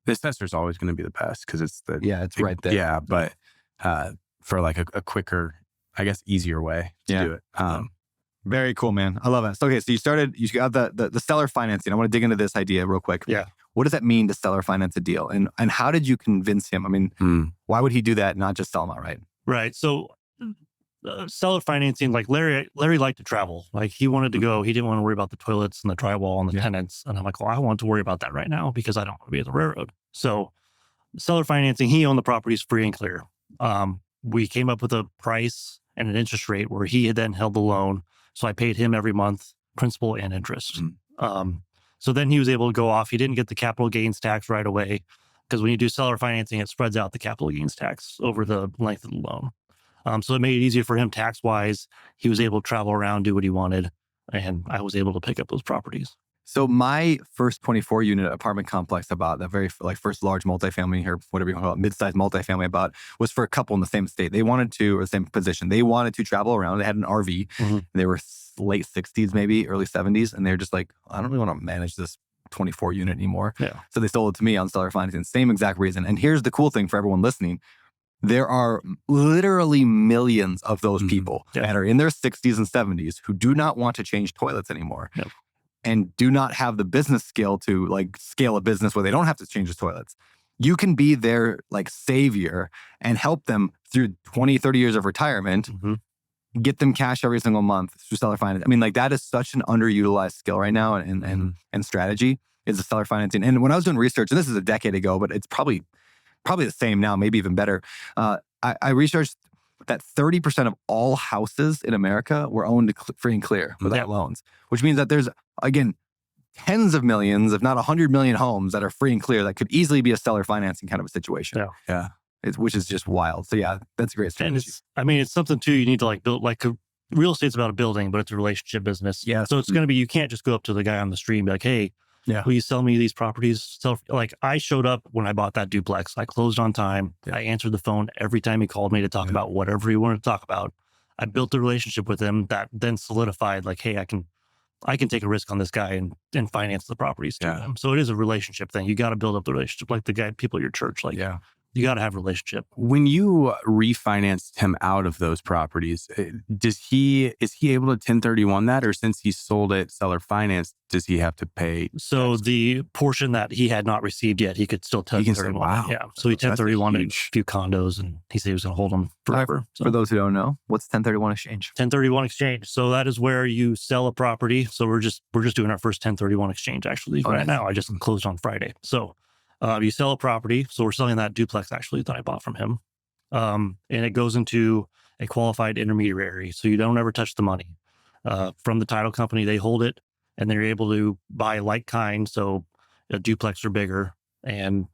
The assessor's always going to be the best because it's it's right there. Yeah. But for like a quicker, I guess, easier way to do it. Very cool, man. I love it. So, okay, so you got the seller financing. I want to dig into this idea real quick. Yeah. What does that mean to seller finance a deal? And how did you convince him? I mean, why would he do that and not just sell them outright? Right. So seller financing, like Larry liked to travel. Like he wanted to go. He didn't want to worry about the toilets and the drywall and the tenants. And I'm like, well, I want to worry about that right now because I don't want to be at the railroad. So seller financing, he owned the properties free and clear. We came up with a price and an interest rate where he had then held the loan. So I paid him every month, principal and interest. So then he was able to go off. He didn't get the capital gains tax right away because when you do seller financing, it spreads out the capital gains tax over the length of the loan. So it made it easier for him tax-wise. He was able to travel around, do what he wanted, and I was able to pick up those properties. So my first 24-unit apartment complex I bought, that very first large multifamily, or whatever you want to call it, mid-sized multifamily I bought, was for a couple in the same state. They wanted to, or the same position. They wanted to travel around. They had an RV. And they were late 60s, maybe early 70s. And they're just like, I don't really want to manage this 24-unit anymore. Yeah. So they sold it to me on seller financing. Same exact reason. And here's the cool thing for everyone listening. There are literally millions of those people that are in their 60s and 70s who do not want to change toilets anymore and do not have the business skill to like scale a business where they don't have to change the toilets. You can be their like savior and help them through 20, 30 years of retirement, get them cash every single month through seller finance. I mean, like that is such an underutilized skill right now and strategy is the seller financing. And when I was doing research, and this is a decade ago, but it's probably the same now, maybe even better. I researched that 30% of all houses in America were owned free and clear without loans, which means that there's, again, tens of millions, if not 100 million homes that are free and clear that could easily be a seller financing kind of a situation. Which is just wild. So that's a great strategy. And it's something too, you need to like build, like real estate's about a building, but it's a relationship business. Yeah. So it's going to be, you can't just go up to the guy on the street and be like, hey, will you sell me these properties? So like I showed up when I bought that duplex. I closed on time. I answered the phone every time he called me to talk about whatever he wanted to talk about. I built a relationship with him that then solidified like, hey, I can take a risk on this guy and finance the properties to him. So it is a relationship thing. You got to build up the relationship, like the people at your church. Like, you got to have a relationship. When you refinanced him out of those properties, is he able to 1031 that, or since he sold it seller finance, does he have to pay? So the portion that he had not received yet, he could still 1031. Wow. Yeah. So he 1031 a few condos, and he said he was going to hold them forever. So, for those who don't know, what's 1031 exchange? 1031 exchange. So that is where you sell a property. So we're just doing our first 1031 exchange actually right now. I just closed on Friday. So you sell a property. So we're selling that duplex actually that I bought from him. And it goes into a qualified intermediary. So you don't ever touch the money. From the title company, they hold it and they're able to buy like kind. So a duplex or bigger and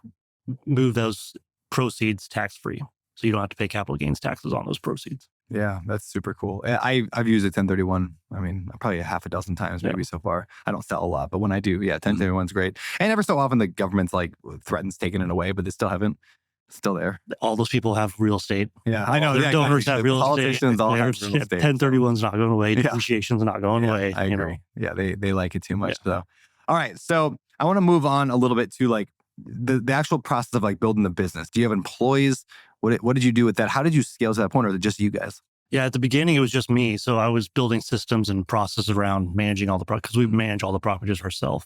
move those proceeds tax-free. So you don't have to pay capital gains taxes on those proceeds. Yeah, that's super cool. I've used a 1031. I mean, probably a half a dozen times maybe so far. I don't sell a lot, but when I do, 1031 is great. And ever so often the government's like threatens taking it away, but they still haven't. Still there. All those people have real estate. Yeah, I know. Their donors have real estate. Politicians all have real estate. 1031's not going away. Depreciation's not going away. I agree. You know? Yeah, they like it too much. So, all right. So I want to move on a little bit to like the actual process of like building the business. Do you have employees? What did you do with that? How did you scale to that point, or is it just you guys? Yeah, at the beginning, it was just me. So I was building systems and processes around managing all the because we manage all the properties ourselves.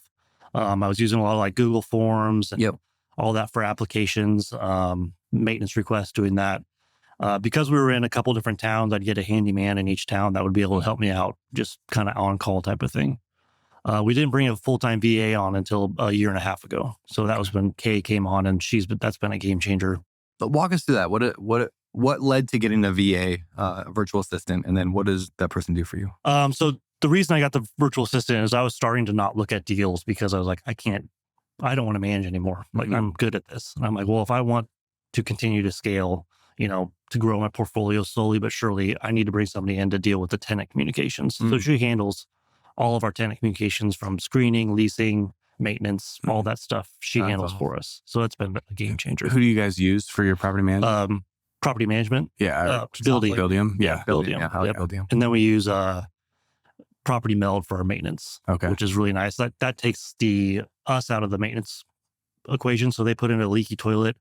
I was using a lot of like Google Forms and all that for applications, maintenance requests, doing that. Because we were in a couple different towns, I'd get a handyman in each town that would be able to help me out, just kind of on-call type of thing. We didn't bring a full-time VA on until a year and a half ago. So that was when Kay came on, and that's been a game changer. But walk us through that. What led to getting a VA, virtual assistant, and then what does that person do for you? So the reason I got the virtual assistant is I was starting to not look at deals because I was like, I don't want to manage anymore. Like I'm good at this. And I'm like, well, if I want to continue to scale, to grow my portfolio slowly but surely, I need to bring somebody in to deal with the tenant communications. So she handles all of our tenant communications from screening, leasing, maintenance, all that stuff she handles for us. So that's been a game changer. Who do you guys use for your property management? Property management. Yeah. Buildium. Yeah. Buildium. Yeah, I like Buildium. And then we use Property Meld for our maintenance, which is really nice. That takes us out of the maintenance equation. So they put in a leaky toilet.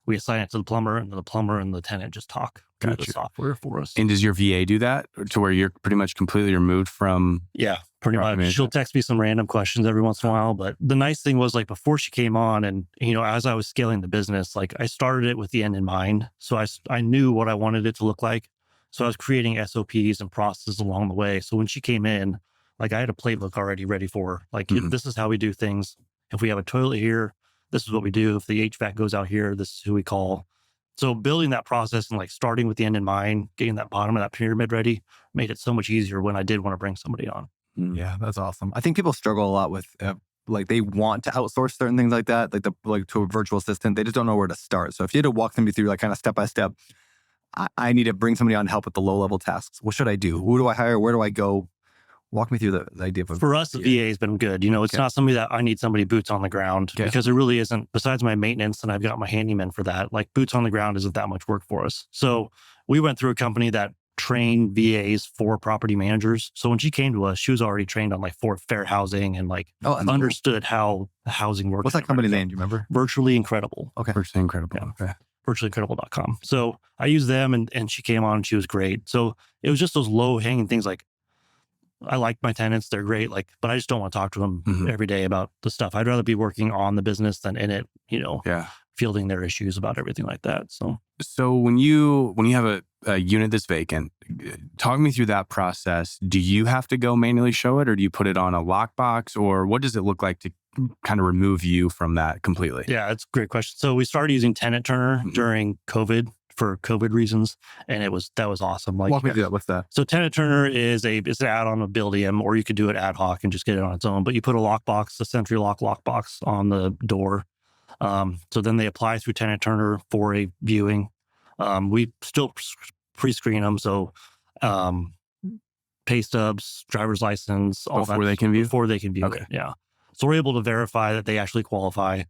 We assign it to the plumber, and the plumber and the tenant just talk through the software for us. And does your VA do that to where you're pretty much completely removed from? Yeah, pretty much. She'll text me some random questions every once in a while. But the nice thing was, like, before she came on, and as I was scaling the business, like I started it with the end in mind. So I knew what I wanted it to look like. So I was creating SOPs and processes along the way. So when she came in, like I had a playbook already ready for her. Like this is how we do things. If we have a toilet here, this is what we do. If the HVAC goes out here, this is who we call. So building that process and like starting with the end in mind, getting that bottom of that pyramid ready, made it so much easier when I did want to bring somebody on. Yeah, that's awesome. I think people struggle a lot with like they want to outsource certain things like that, like to a virtual assistant. They just don't know where to start. So if you had to walk them through like kind of step by step, I need to bring somebody on to help with the low level tasks. What should I do? Who do I hire? Where do I go? Walk me through the idea of for us, the VA has been good. It's not somebody that I need somebody boots on the ground because it really isn't. Besides my maintenance, and I've got my handyman for that. Like boots on the ground isn't that much work for us. So we went through a company that trained VAs for property managers. So when she came to us, she was already trained on like fair housing and like understood how the housing works. What's that company name? Do you remember? Virtually Incredible. Okay, Virtually Incredible. Yeah. Okay. virtuallyincredible.com. So I used them and she came on and she was great. So it was just those low hanging things like, I like my tenants, they're great, but I just don't want to talk to them every day about the stuff. I'd rather be working on the business than in it, fielding their issues about everything like that. So when you have a unit that's vacant, talk me through that process. Do you have to go manually show it, or do you put it on a lockbox, or what does it look like to kind of remove you from that completely? Yeah, that's a great question. So we started using Tenant Turner during COVID for COVID reasons, and that was awesome. Walk me through that. What's that? So Tenant Turner is an add-on of Buildium, or you could do it ad hoc and just get it on its own. But you put a lockbox, a Sentry lockbox on the door. So then they apply through Tenant Turner for a viewing. We still pre-screen them, so pay stubs, driver's license, all before they can view. Before they can view it, yeah. So we're able to verify that they actually qualify.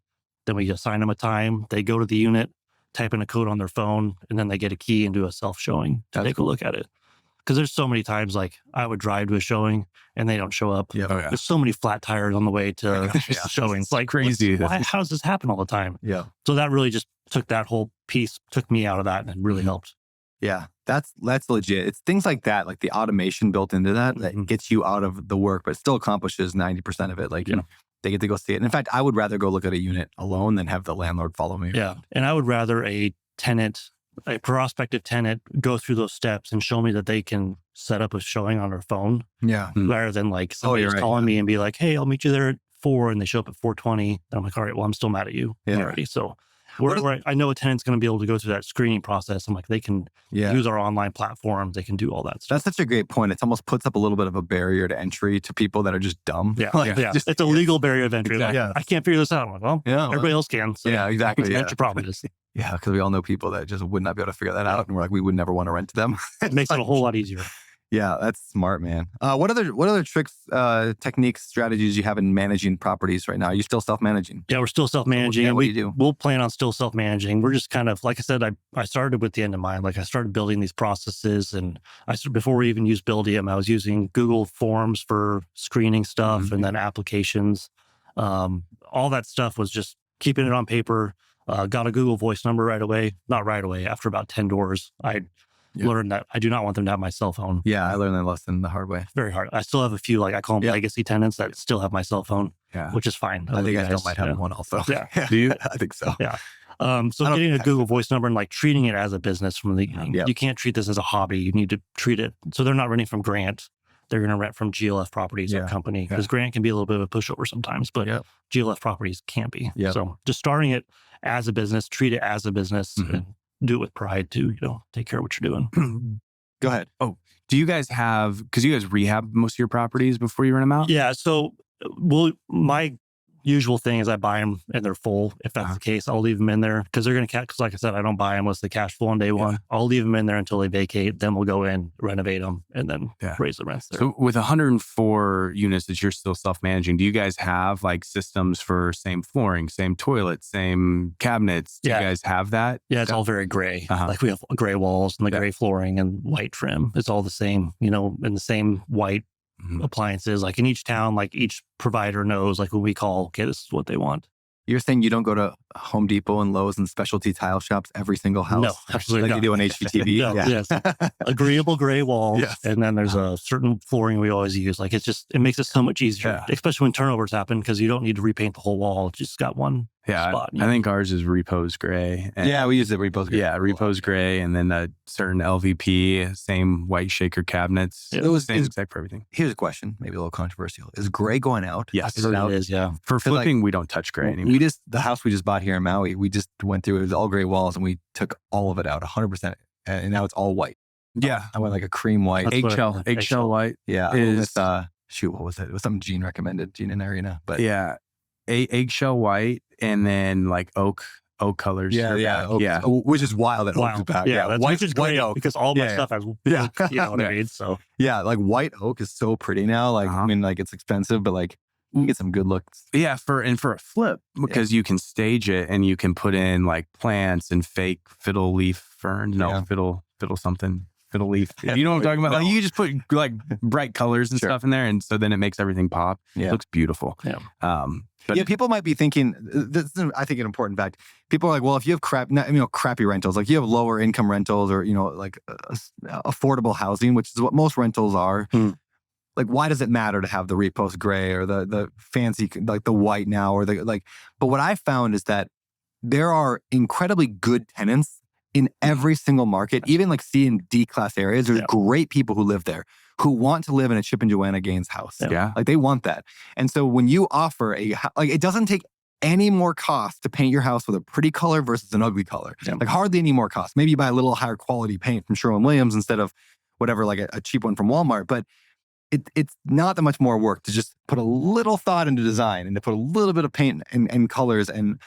Then we assign them a time. They go to the unit, type in a code on their phone, and then they get a key and do a self-showing to take a look at it. Because there's so many times like I would drive to a showing and they don't show up. Yeah. Oh, yeah. There's so many flat tires on the way to showings. It's like crazy. How does this happen all the time? Yeah. So that really just took that whole piece, took me out of that, and really helped. Yeah, that's legit. It's things like that, like the automation built into that gets you out of the work, but still accomplishes 90% of it. Like they get to go see it. And in fact, I would rather go look at a unit alone than have the landlord follow me. Yeah. And I would rather a prospective tenant go through those steps and show me that they can set up a showing on their phone. Yeah. Rather than like somebody calling me and be like, hey, I'll meet you there at 4, and they show up at 4:20. And I'm like, all right, well, I'm still mad at you already. So where I know a tenant's going to be able to go through that screening process. I'm like, they can use our online platforms. They can do all that stuff. That's such a great point. It almost puts up a little bit of a barrier to entry to people that are just dumb. Yeah. It's a legal barrier of entry. Exactly. Like, I can't figure this out. I'm like, well, everybody else can. So exactly. That's your problem. Yeah, because we all know people that just would not be able to figure that out. And we're like, we would never want to rent to them. It makes it a whole lot easier. Yeah, that's smart, man. What other tricks, techniques, strategies you have in managing properties right now? Are you still self-managing? Yeah, we're still self-managing. What do you do? We'll plan on still self-managing. We're just kind of, like I said, I started with the end in mind. Like I started building these processes, and before we even used Buildium, I was using Google Forms for screening stuff, and then applications. All that stuff was just keeping it on paper. Got a Google Voice number right away. Not right away. After about 10 doors, I learned that I do not want them to have my cell phone. Yeah, I learned that lesson the hard way. Very hard. I still have a few, like I call them legacy tenants that still have my cell phone, which is fine. I think I still might have one also. Yeah. Do you? I think so. Yeah. So getting a Google Voice number and like treating it as a business from the beginning. You can't treat this as a hobby. You need to treat it. So they're not renting from Grant. They're going to rent from GLF Properties, our company, because Grant can be a little bit of a pushover sometimes, but GLF Properties can't be. So just starting it as a business, treat it as a business, and do it with pride to, take care of what you're doing. Go ahead. Oh, do you guys because you guys rehab most of your properties before you rent them out? Yeah. So, my usual thing is I buy them and they're full. If that's the case, I'll leave them in there because they're going to because like I said, I don't buy them unless they cash flow on day one. I'll leave them in there until they vacate. Then we'll go in, renovate them, and then raise the rents there. So with 104 units that you're still self-managing, do you guys have like systems for same flooring, same toilet, same cabinets? Do you guys have that? Yeah, it's all very gray. Like we have gray walls and the gray flooring and white trim. It's all the same, and the same white appliances. Like in each town, like each provider knows, like when we call, okay, this is what they want. You're saying you don't go to Home Depot and Lowe's and specialty tile shops every single house? No, absolutely like not. you do on HGTV? No, yes. Agreeable gray walls. Yes. And then there's a certain flooring we always use. Like it makes it so much easier, especially when turnovers happen because you don't need to repaint the whole wall. It's just got one spot. I think ours is Repose Gray. And we use it Repose Gray. Yeah, Repose Gray, and then a certain LVP, same white shaker cabinets. Same exact for everything. Here's a question, maybe a little controversial. Is gray going out? Yes, it is. Yeah. For flipping, we don't touch gray anymore. The house we just bought here in Maui, we just went through, it was all gray walls and we took all of it out, 100%. And now it's all white. Yeah. I went like a cream white. Eggshell white. Yeah. What was it? It was something Gene recommended, Gene and Arena. But yeah. Eggshell white and then like oak colors. Which is wild that oak is back. Yeah, white is great oak because all my stuff has oak, you know what I mean? So like white oak is so pretty now. Like I mean, like it's expensive, but like you get some good looks. Yeah, for a flip, because you can stage it and you can put in like plants and fake fiddle leaf fern. Fiddle something. Fiddle leaf. You know what I'm talking about? Like you just put like bright colors and stuff in there, and so then it makes everything pop. It looks beautiful. But people might be thinking, this is, I think, an important fact. People are like, well, if you have crappy rentals, like you have lower income rentals or, like affordable housing, which is what most rentals are. Like, why does it matter to have the Repose Gray or the fancy, like the white now or but what I found is that there are incredibly good tenants in every single market, even like C and D class areas. There's great people who live there who want to live in a Chip and Joanna Gaines house. Like they want that. And so when you offer it doesn't take any more cost to paint your house with a pretty color versus an ugly color. Like hardly any more cost. Maybe you buy a little higher quality paint from Sherwin-Williams instead of whatever, like a cheap one from Walmart. But it's not that much more work to just put a little thought into design and to put a little bit of paint and colors and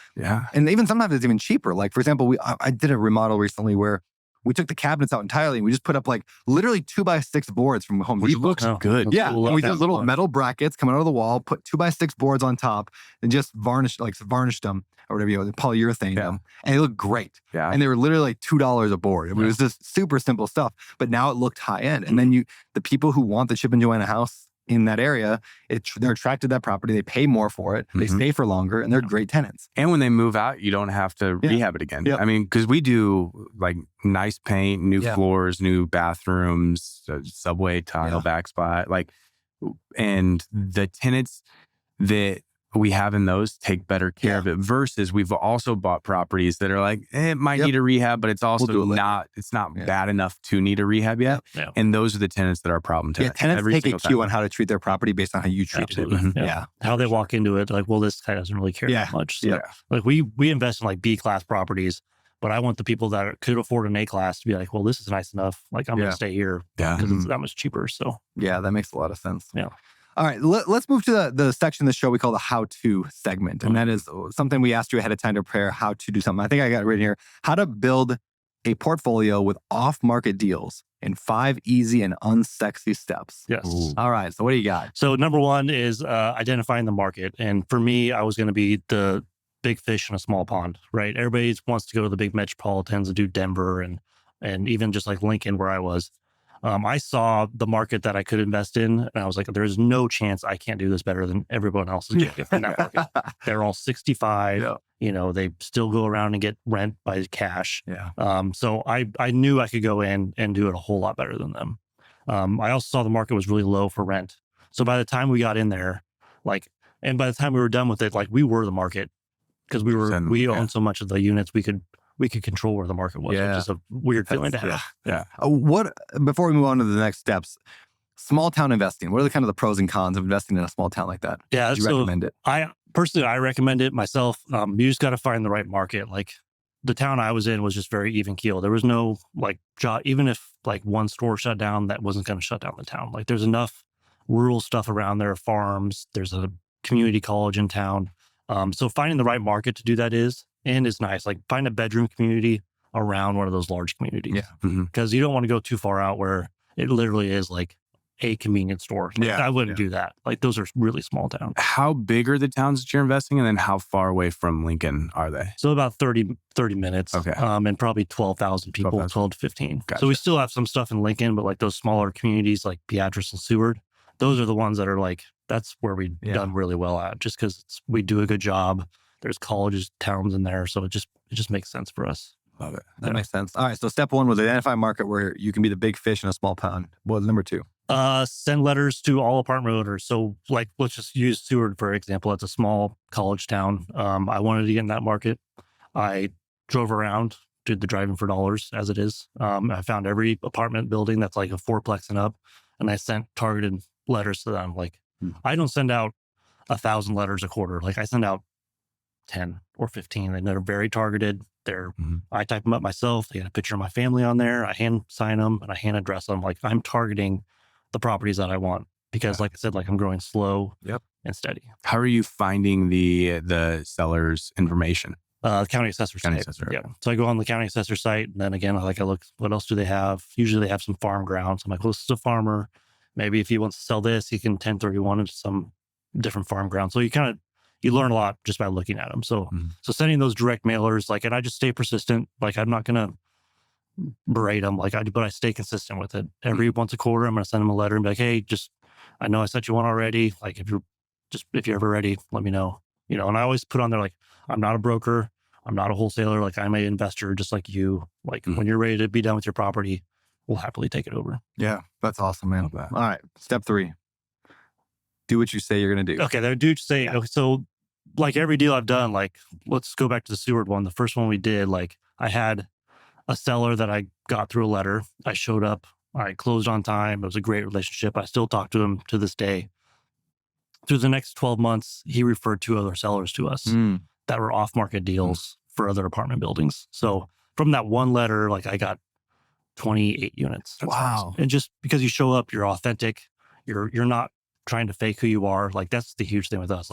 even sometimes it's even cheaper. Like for example, I did a remodel recently where we took the cabinets out entirely and we just put up like literally 2x6 boards from Home Depot. Which looks good. Yeah, cool. And we did little metal brackets coming out of the wall, put 2x6 boards on top and just varnished them or whatever, polyurethane them. And they looked great. Yeah. And they were literally like $2 a board. It was just super simple stuff. But now it looked high end. And then the people who want the Chip and Joanna house in that area, they're attracted to that property. They pay more for it. They stay for longer, and they're great tenants. And when they move out, you don't have to rehab it again. I mean, because we do like nice paint, new floors, new bathrooms, subway tile backsplash, and the tenants that we have in those take better care of it versus we've also bought properties that are like, it might need a rehab, but it's also not bad enough to need a rehab yet. And those are the tenants that are problem tenants. Tenants take a cue on how to treat their property based on how you treat it. How they walk into it, like, well, this guy doesn't really care that much. So, like we invest in like B-class properties, but I want the people that could afford an A-class to be like, well, this is nice enough. Like I'm going to stay here because it's that much cheaper. So yeah, that makes a lot of sense. Yeah. All right, let's move to the section of the show we call the how-to segment. And that is something we asked you ahead of time to prepare how to do something. I think I got it written here. How to build a portfolio with off-market deals in 5 easy and unsexy steps. Yes. Ooh. All right. So what do you got? So number one is identifying the market. And for me, I was going to be the big fish in a small pond, right? Everybody wants to go to the big metropolitans and do Denver and even just like Lincoln where I was. I saw the market that I could invest in, and I was like, there's no chance I can't do this better than everyone else is doing in that market. They're all 65. Yeah. You know, they still go around and get rent by cash. Yeah. So I knew I could go in and do it a whole lot better than them. I also saw the market was really low for rent. So by the time we got in there, and by the time we were done with it, we were the market because we owned so much of the units we could control where the market was, which is a weird feeling to have. Yeah. Before we move on to the next steps, small town investing, what are the kind of the pros and cons of investing in a small town like that? Yeah. Would you recommend it? I recommend it myself. You just got to find the right market. Like the town I was in was just very even keel. There was no job, even if one store shut down, that wasn't going to shut down the town. There's enough rural stuff around there, farms, there's a community college in town. So finding the right market to do that is nice. Find a bedroom community around one of those large communities. Yeah. Because you don't want to go too far out where it literally is a convenience store. I wouldn't do that. Those are really small towns. How big are the towns that you're investing in, and how far away from Lincoln are they? So about 30 minutes. Okay. And probably 12,000 people, 12 to 15. Gotcha. So we still have some stuff in Lincoln, but those smaller communities like Beatrice and Seward, those are the ones that are that's where we've done really well at, just because we do a good job. There's colleges, towns in there. So it just makes sense for us. Love it. That makes sense. All right. So step 1 was identify a market where you can be the big fish in a small pond. What was number 2? Send letters to all apartment owners. So let's just use Seward, for example. It's a small college town. I wanted to get in that market. I drove around, did the driving for dollars as it is. I found every apartment building that's a 4-plex and up, and I sent targeted letters to them. I don't send out 1,000 letters a quarter. I send out 10 or 15, and they're very targeted. I type them up myself. They got a picture of my family on there. I hand sign them and I hand address them. I'm targeting the properties that I want because, like I said, I'm growing slow and steady. How are you finding the seller's information? County assessor's site. Yeah. So I go on the county assessor site, and then again, I look, what else do they have? Usually they have some farm grounds. I'm well, this is a farmer. Maybe if he wants to sell this, he can 1031 into some different farm ground. So you learn a lot just by looking at them. So sending those direct mailers, and I just stay persistent. I'm not going to berate them, but I stay consistent with it. Every once a quarter, I'm going to send them a letter and be like, hey, I know I sent you one already. If you're ever ready, let me know. And I always put on there, I'm not a broker. I'm not a wholesaler. I'm an investor just like you. When you're ready to be done with your property, we'll happily take it over. Yeah. That's awesome, man. All right. Step 3. Do what you say you're going to do. Okay. They do say, so every deal I've done, let's go back to the Seward one. The first one we did, I had a seller that I got through a letter. I showed up. I closed on time. It was a great relationship. I still talk to him to this day. Through the next 12 months, he referred 2 other sellers to us that were off-market deals for other apartment buildings. So from that one letter, I got 28 units. Wow. And just because you show up, you're authentic. You're not trying to fake who you are. That's the huge thing with us.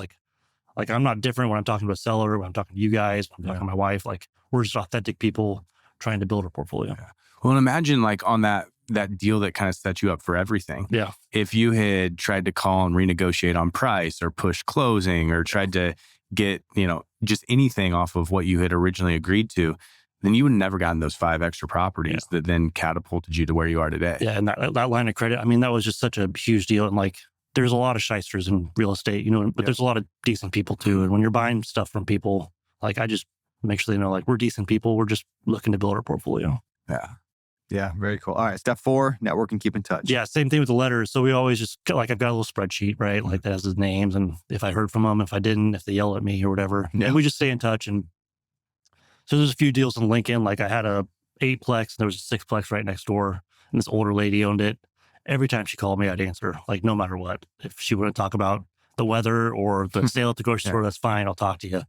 I'm not different when I'm talking to a seller, when I'm talking to you guys, when I'm talking to my wife. We're just authentic people trying to build a portfolio. Yeah. Well, and imagine on that deal that kind of set you up for everything. Yeah. If you had tried to call and renegotiate on price or push closing or tried to get, just anything off of what you had originally agreed to, then you would have never gotten those 5 extra properties that then catapulted you to where you are today. Yeah. And that line of credit, that was just such a huge deal. And there's a lot of shysters in real estate, but there's a lot of decent people too. And when you're buying stuff from people, I just make sure they know, we're decent people. We're just looking to build our portfolio. Yeah. Yeah. Very cool. All right. Step 4, network and keep in touch. Yeah. Same thing with the letters. So we always just, I've got a little spreadsheet, right? That has his names. And if I heard from them, if I didn't, if they yell at me or whatever, and we just stay in touch. And so there's a few deals in Lincoln. I had a 8-plex and there was a 6-plex right next door. And this older lady owned it. Every time she called me, I'd answer, no matter what. If she wouldn't talk about the weather or the sale at the grocery store, that's fine. I'll talk to you.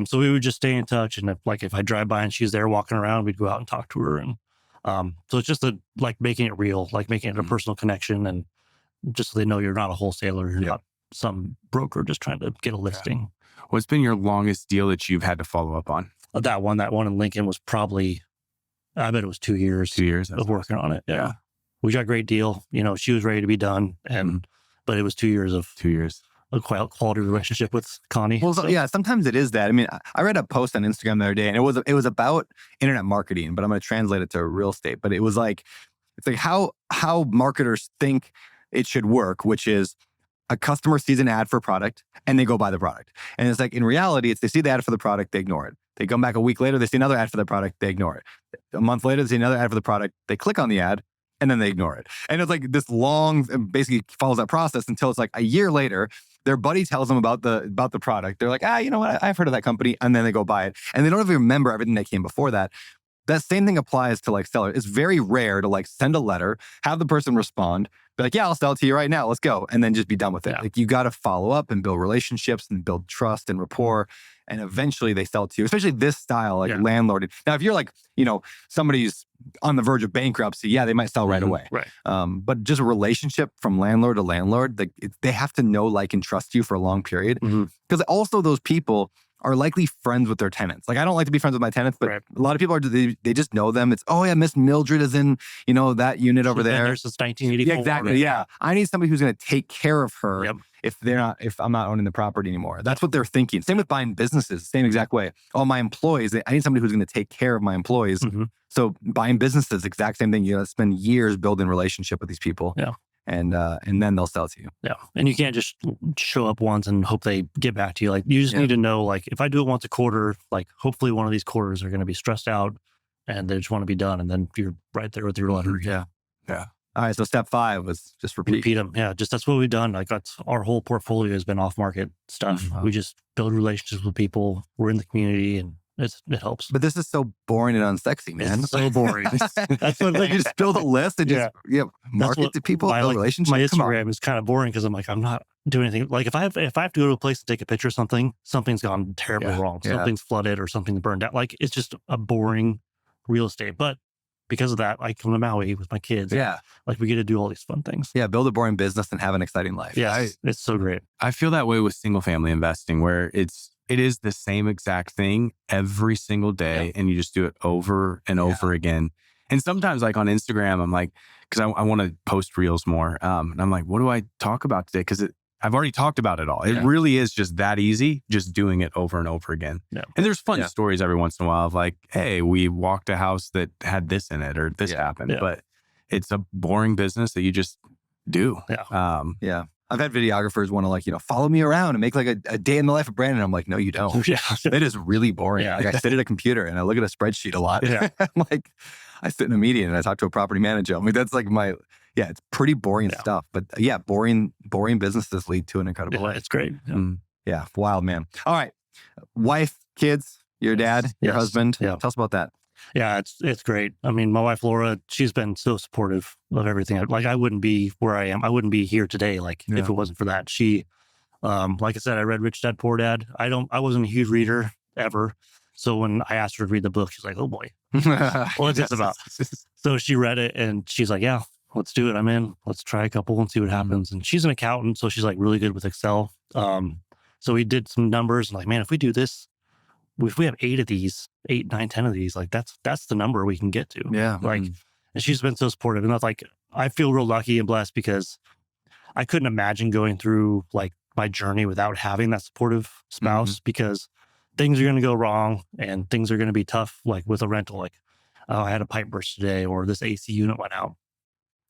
So we would just stay in touch. And if I drive by and she's there walking around, we'd go out and talk to her. And so it's just making it real, making it a personal connection. And just so they know you're not a wholesaler. You're not some broker just trying to get a listing. What's been your longest deal that you've had to follow up on? That one in Lincoln was probably I bet it was 2 years. 2 years of working on it. Yeah. We got a great deal. She was ready to be done. But it was 2 years of 2 years. a quality relationship with Connie. Well, sometimes it is that. I mean, I read a post on Instagram the other day, and it was about internet marketing, but I'm going to translate it to real estate. But it was like, it's like how marketers think it should work, which is a customer sees an ad for a product and they go buy the product. And it's like, in reality, it's they see the ad for the product, they ignore it. They come back a week later, they see another ad for the product, they ignore it. A month later, they see another ad for the product, they click on the ad, and then they ignore it. And it's like this long, basically follows that process until it's like a year later, their buddy tells them about the product. They're like, you know what? I've heard of that company. And then they go buy it. And they don't even remember everything that came before that. That same thing applies to like sellers. It's very rare to like send a letter, have the person respond, be like, yeah, I'll sell it to you right now. Let's go. And then just be done with it. Yeah. Like you got to follow up and build relationships and build trust and rapport. And eventually they sell it to you, especially this style, like landlord. Now, if you're like, somebody's on the verge of bankruptcy, they might sell right away. Right. But just a relationship from landlord to landlord, like they have to know, like, and trust you for a long period. Because also those people are likely friends with their tenants. Like, I don't like to be friends with my tenants, but a lot of people are, they just know them. It's, Miss Mildred is in, that unit over there. There's since 1984. Yeah, exactly. Yeah. I need somebody who's going to take care of her if I'm not owning the property anymore. That's what they're thinking. Same with buying businesses, same exact way. My employees, I need somebody who's going to take care of my employees. So buying businesses, exact same thing. You got to spend years building a relationship with these people. Yeah. And then they'll sell it to you. Yeah. And you can't just show up once and hope they get back to you. Like, you just need to know, like, if I do it once a quarter, like, hopefully one of these quarters are going to be stressed out and they just want to be done. And then you're right there with your letter. Yeah. All right. So step 5 was just repeat them. Yeah. Just that's what we've done. Like, that's our whole portfolio has been off market stuff. We just build relationships with people. We're in the community and it helps. But this is so boring and unsexy, man. It's so boring. That's what you just build a list and just market to people, build relationships. My Instagram is kind of boring because I'm like, I'm not doing anything. Like, if I have to go to a place to take a picture of something, something's gone terribly wrong. Something's flooded or something's burned out. Like, it's just a boring real estate. But because of that, I come to Maui with my kids. Yeah. Like, we get to do all these fun things. Yeah. Build a boring business and have an exciting life. Yeah. It's so great. I feel that way with single family investing, where it is the same exact thing every single day, and you just do it over and over again. And sometimes, like on Instagram, I'm like, because I want to post reels more, and I'm like, what do I talk about today? Because I've already talked about it all. It really is just that easy, just doing it over and over again. Yeah. And there's fun stories every once in a while of like, hey, we walked a house that had this in it, or this happened. But it's a boring business that you just do. Yeah. I've had videographers want to, like, follow me around and make like a day in the life of Brandon. I'm like, no, you don't. It is really boring. Like, I sit at a computer and I look at a spreadsheet a lot. I'm like, I sit in a meeting and I talk to a property manager. I mean, that's like it's pretty boring stuff. But boring businesses lead to an incredible life. It's great. Yeah. Wild, man. All right. Wife, kids, your dad, your husband. Tell us about that. Yeah, it's great. I mean, my wife, Laura, she's been so supportive of everything. Like, I wouldn't be where I am. I wouldn't be here today, like, if it wasn't for that. She, like I said, I read Rich Dad, Poor Dad. I wasn't a huge reader ever. So when I asked her to read the book, she's like, oh boy, what's this about? So she read it and she's like, yeah, let's do it. I'm in. Let's try a couple and see what happens. And she's an accountant, so she's like really good with Excel. So we did some numbers and like, man, if we do this, if we have 8 of these, 8, 9, 10 of these, like that's the number we can get to. Yeah. Like, and she's been so supportive. And that's like, I feel real lucky and blessed because I couldn't imagine going through like my journey without having that supportive spouse, because things are going to go wrong and things are going to be tough. Like with a rental, like, oh, I had a pipe burst today, or this AC unit went out.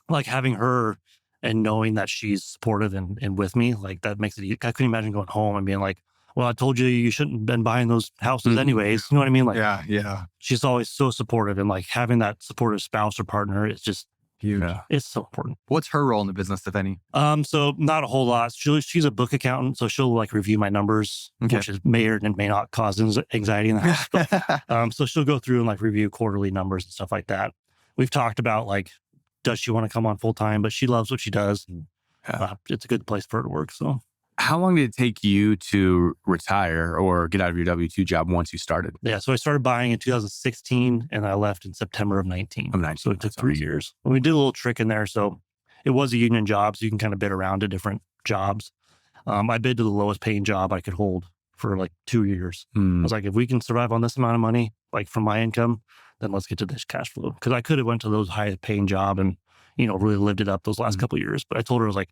Like, having her and knowing that she's supportive and with me, like, that makes it easy. I couldn't imagine going home and being like, well, I told you shouldn't have been buying those houses anyways. You know what I mean? Like, she's always so supportive, and like having that supportive spouse or partner is just huge. It's so important. What's her role in the business, if any? So not a whole lot. She's a book accountant, so she'll like review my numbers, which may or may not cause anxiety in the house. But, so she'll go through and like review quarterly numbers and stuff like that. We've talked about like, does she want to come on full time? But she loves what she does. And, it's a good place for her to work. So. How long did it take you to retire or get out of your W-2 job once you started? Yeah, so I started buying in 2016 and I left in September of 19. So it took 3 years. And we did a little trick in there. So it was a union job, so you can kind of bid around to different jobs. I bid to the lowest paying job I could hold for like 2 years. I was like, if we can survive on this amount of money, like from my income, then let's get to this cash flow. Because I could have went to those high paying job and, really lived it up those last couple of years. But I told her, I was like,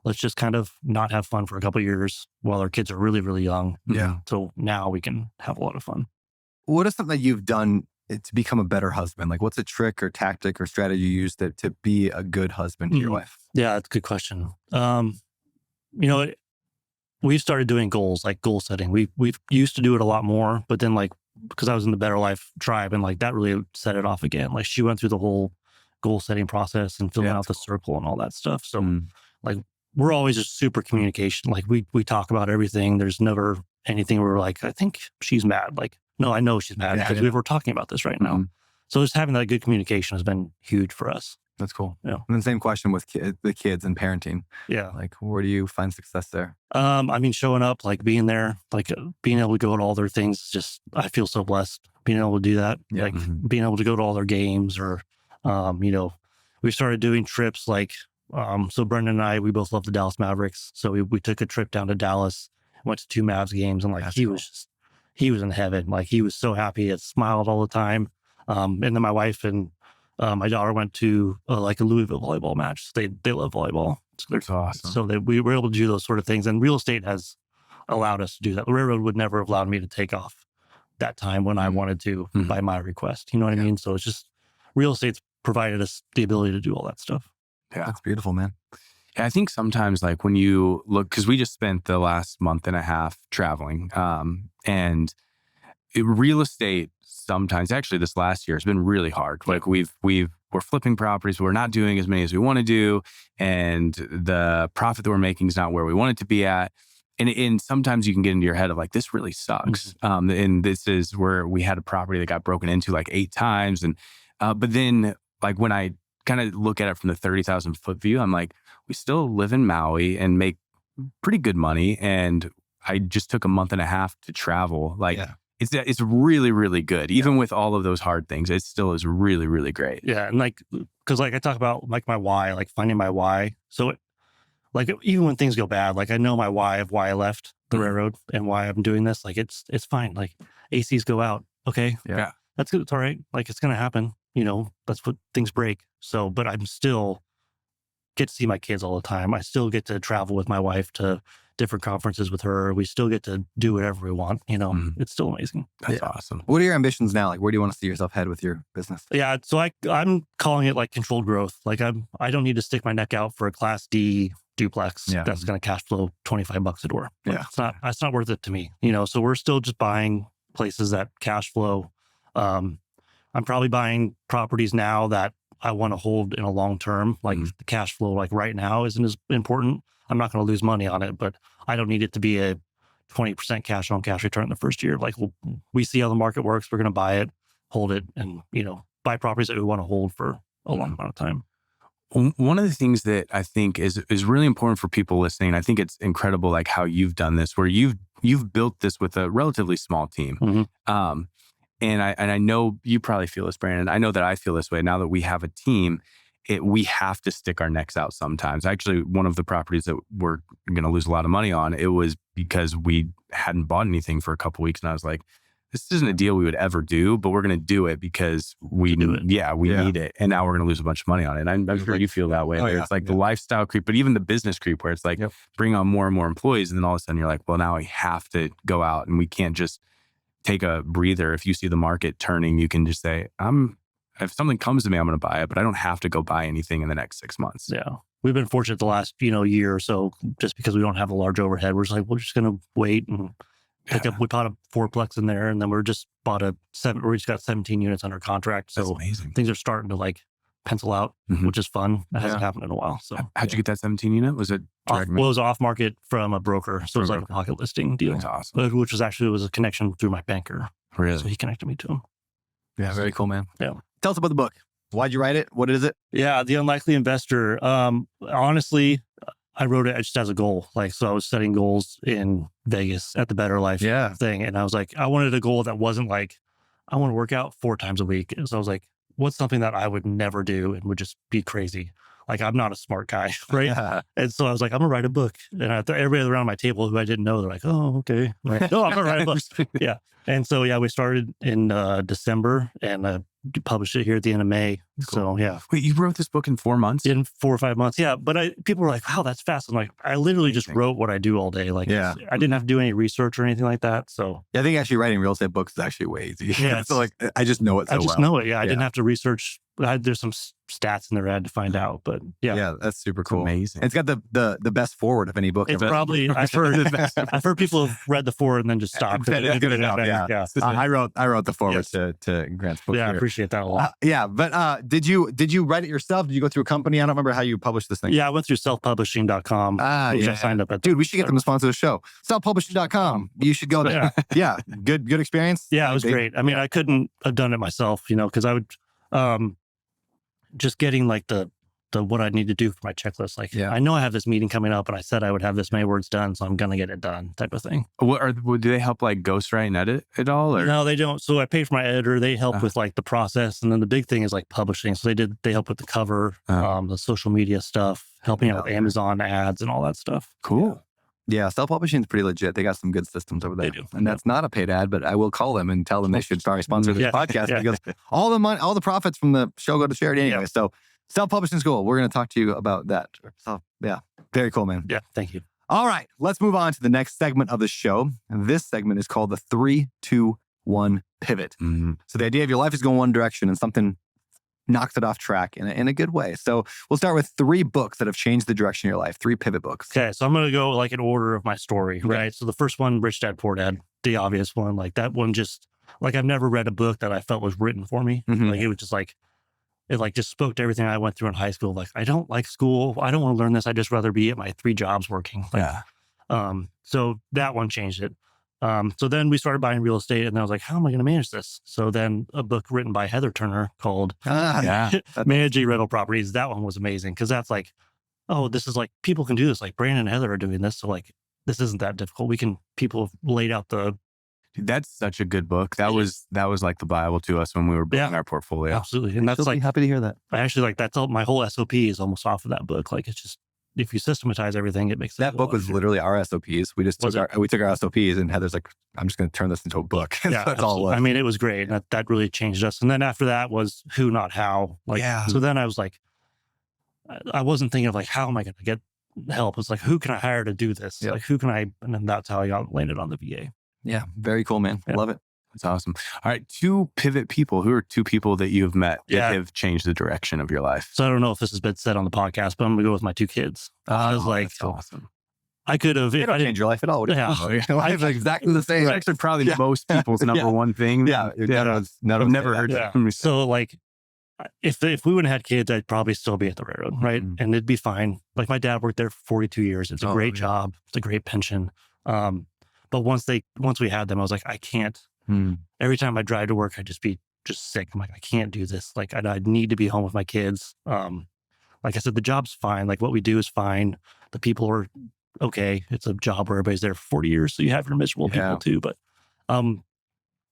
let's just kind of not have fun for a couple of years while our kids are really, really young. Yeah. So now we can have a lot of fun. What is something that you've done to become a better husband? Like, what's a trick or tactic or strategy you use to be a good husband to your wife? Yeah, that's a good question. We've started doing goals, like goal setting. We've used to do it a lot more, but then because I was in the Better Life tribe and that really set it off again. Like she went through the whole goal setting process and filling out the circle and all that stuff. So we're always just super communication. Like we talk about everything. There's never anything where we're like, I think she's mad. Like, no, I know she's mad because we're talking about this right now. So just having that good communication has been huge for us. That's cool. Yeah. And then same question with the kids and parenting. Yeah. Like, where do you find success there? Showing up, being there, being able to go to all their things, just, I feel so blessed being able to do that. Yeah. Being able to go to all their games or, we started doing trips so Brendan and I, we both love the Dallas Mavericks. So we took a trip down to Dallas, went to 2 Mavs games and he was in heaven. Like he was so happy. He smiled all the time. And then my wife and my daughter went to a Louisville volleyball match. They love volleyball. That's awesome. So we were able to do those sort of things. And real estate has allowed us to do that. The railroad would never have allowed me to take off that time when I wanted to by my request. You know what I mean? So it's just real estate's provided us the ability to do all that stuff. Yeah. That's beautiful, man. Yeah, I think sometimes when you look, because we just spent the last month and a half traveling, real estate sometimes, actually this last year has been really hard. Like we're flipping properties, but we're not doing as many as we want to do. And the profit that we're making is not where we want it to be at. And sometimes you can get into your head of this really sucks. And this is where we had a property that got broken into 8 times. And, but then when I kind of look at it from the 30,000 foot view, I'm like, we still live in Maui and make pretty good money. And I just took a month and a half to travel. It's really, really good. Even with all of those hard things, it still is really, really great. Yeah. And because I talk about my why, finding my why. So even when things go bad, I know my why of why I left the railroad and why I'm doing this. It's fine. ACs go out. Okay. Yeah. That's good. It's all right. It's going to happen. That's what things break. So, but I'm still get to see my kids all the time. I still get to travel with my wife to different conferences with her. We still get to do whatever we want. It's still amazing. That's awesome. What are your ambitions now? Where do you want to see yourself head with your business? Yeah. So I'm calling it controlled growth. I don't need to stick my neck out for a Class D duplex that's going to cash flow $25 a door. It's not worth it to me. So we're still just buying places that cash flow. I'm probably buying properties now that I want to hold in a long term. The cash flow, right now, isn't as important. I'm not going to lose money on it, but I don't need it to be a 20% cash on cash return in the first year. We see how the market works. We're going to buy it, hold it, and buy properties that we want to hold for a long amount of time. One of the things that I think is really important for people listening, I think it's incredible how you've done this, where you've built this with a relatively small team. And I know you probably feel this, Brandon. I know that I feel this way. Now that we have a team, we have to stick our necks out sometimes. Actually, one of the properties that we're going to lose a lot of money on, it was because we hadn't bought anything for a couple of weeks. And I was like, this isn't a deal we would ever do, but we're going to do it because we need it. And now we're going to lose a bunch of money on it. And I'm sure you feel that way. It's the lifestyle creep, but even the business creep where it's bring on more and more employees. And then all of a sudden you're like, well, now we have to go out and we can't just take a breather. If you see the market turning, you can just say, if something comes to me, I'm going to buy it, but I don't have to go buy anything in the next 6 months. Yeah. We've been fortunate the last, year or so, just because we don't have a large overhead. We're just we're just going to wait and pick up. We bought a 4-plex in there, and then we just got 17 units under contract. So that's amazing. Things are starting to pencil out, which is fun. That hasn't happened in a while. So how'd you get that 17 unit? Was it it was off market from a broker. So it was a pocket listing deal. That's awesome. Which was a connection through my banker. Really? So he connected me to him. Yeah, very cool, man. Yeah. Tell us about the book. Why'd you write it? What is it? Yeah, The Unlikely Investor. Honestly, I wrote it just as a goal. So I was setting goals in Vegas at the Better Life thing. And I was I wanted a goal that wasn't I want to work out 4 times a week. So I was what's something that I would never do and would just be crazy? like I'm not a smart guy, right? And so I was like, I'm gonna write a book. And everybody around my table who I didn't know, they're like, oh, okay. I'm like, no, I'm gonna write a book. Yeah. And so, yeah, we started in December and published it here at the end of May. Cool. So, yeah. Wait, you wrote this book in 4 months? In 4 or 5 months. Yeah. But people were like, wow, that's fast. I'm like, I literally just wrote what I do all day. Like, I didn't have to do any research or anything like that. So, I think actually writing real estate books is actually way easy. Yeah. So, like, I just know it so well. I just know it. Yeah. I didn't have to research. There's some stats in there I had to find out. But yeah. Yeah, that's super cool. Amazing. It's got the best forward of any book It's ever. probably, I've heard people have read the forward and then just stopped. It's good enough. Yeah. I wrote the forward to Grant's book. Yeah, here. I appreciate that a lot. Yeah, but did you write it yourself? Did you go through a company? I don't remember how you published this thing. Yeah, I went through selfpublishing.com, which I signed up at. Dude, we should get them to sponsor the show. Selfpublishing.com. You should go there. Yeah. Good experience. Yeah, it was great. I mean, I couldn't have done it myself, because I would just getting like the what I need to do for my checklist. Like, I know I have this meeting coming up and I said I would have this many words done, so I'm going to get it done type of thing. Do they help like ghostwrite and edit it all? Or? No, they don't. So I pay for my editor. They help with like the process. And then the big thing is like publishing. So they help with the cover, the social media stuff, helping out with Amazon ads and all that stuff. Cool. Yeah, self-publishing is pretty legit. They got some good systems over there. They do. And that's not a paid ad, but I will call them and tell them they should probably sponsor this podcast because all the money, all the profits from the show go to charity anyway. So self-publishing is cool. We're going to talk to you about that. So yeah, very cool, man. Yeah, thank you. All right, let's move on to the next segment of the show. And this segment is called the 3-2-1 pivot. Mm-hmm. So the idea of your life is going one direction and something knocks it off track in a good way. So we'll start with 3 books that have changed the direction of your life, 3 pivot books. Okay, so I'm going to go like in order of my story, right? So the first one, Rich Dad, Poor Dad, the obvious one. Like that one just, like I've never read a book that I felt was written for me. Mm-hmm. Like it was just like, it like just spoke to everything I went through in high school. Like, I don't like school. I don't want to learn this. I'd just rather be at my 3 jobs working. Like, so that one changed it. So then we started buying real estate and I was like, how am I going to manage this? So then a book written by Heather Turner called Managing Rental Properties. That one was amazing because that's like, oh, this is like, people can do this. Like Brandon and Heather are doing this. So like, this isn't that difficult. People have laid out the... Dude, that's such a good book. That was like the Bible to us when we were building our portfolio. Absolutely. And that's like, happy to hear that. I actually like, that's all, my whole SOP is almost off of that book. Like it's just, if you systematize everything, it makes that book was literally our SOPs. We just took our SOPs and Heather's like, I'm just going to turn this into a book. Yeah, that's all it was. I mean, it was great. And that really changed us. And then after that was Who, Not How. Like, so then I was like, I wasn't thinking of like, how am I going to get help? It's like, who can I hire to do this? Like, who can I, and then that's how I landed on the VA. Yeah. Very cool, man. Love it. That's awesome. All right. 2 pivot people. Who are 2 people that you've met that have changed the direction of your life? So I don't know if this has been said on the podcast, but I'm going to go with my 2 kids. I was like, that's awesome. I could have, if I didn't change your life at all. Yeah. Life is exactly the same. It's actually probably most people's number one thing. I've never heard that. So like, if we wouldn't have had kids, I'd probably still be at the railroad, right? And it'd be fine. Like my dad worked there for 42 years. It's a great job. It's a great pension. But once we had them, I was like, I can't. Every time I drive to work, I'd just be sick. I'm like, I can't do this. Like I need to be home with my kids. Like I said, the job's fine. Like what we do is fine. The people are okay. It's a job where everybody's there for 40 years. So you have your miserable people too. But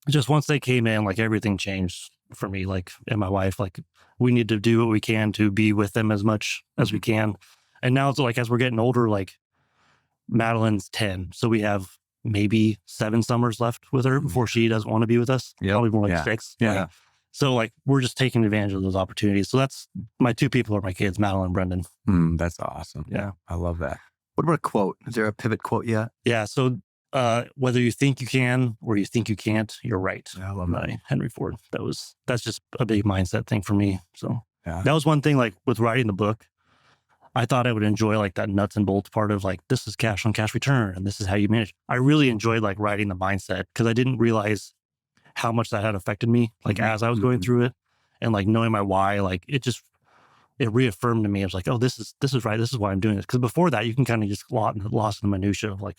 just once they came in, like everything changed for me, like, and my wife, like we need to do what we can to be with them as much as we can. And now it's like, as we're getting older, like Madeline's 10. So we have maybe 7 summers left with her before she doesn't want to be with us. Probably more like 6. Yeah. So like, we're just taking advantage of those opportunities. So that's my 2 people are my kids, Madeline and Brendan. That's awesome. Yeah. I love that. What about a quote? Is there a pivot quote yet? Yeah. So whether you think you can or you think you can't, you're right. Yeah, I love that. Henry Ford. That's just a big mindset thing for me. So that was one thing, like with writing the book, I thought I would enjoy like that nuts and bolts part of like, this is cash on cash return and this is how you manage. I really enjoyed like writing the mindset because I didn't realize how much that had affected me. Like as I was going through it and like knowing my why, like it reaffirmed to me. I was like, oh, this is right. This is why I'm doing this. Because before that, you can kind of just lost in the minutia of like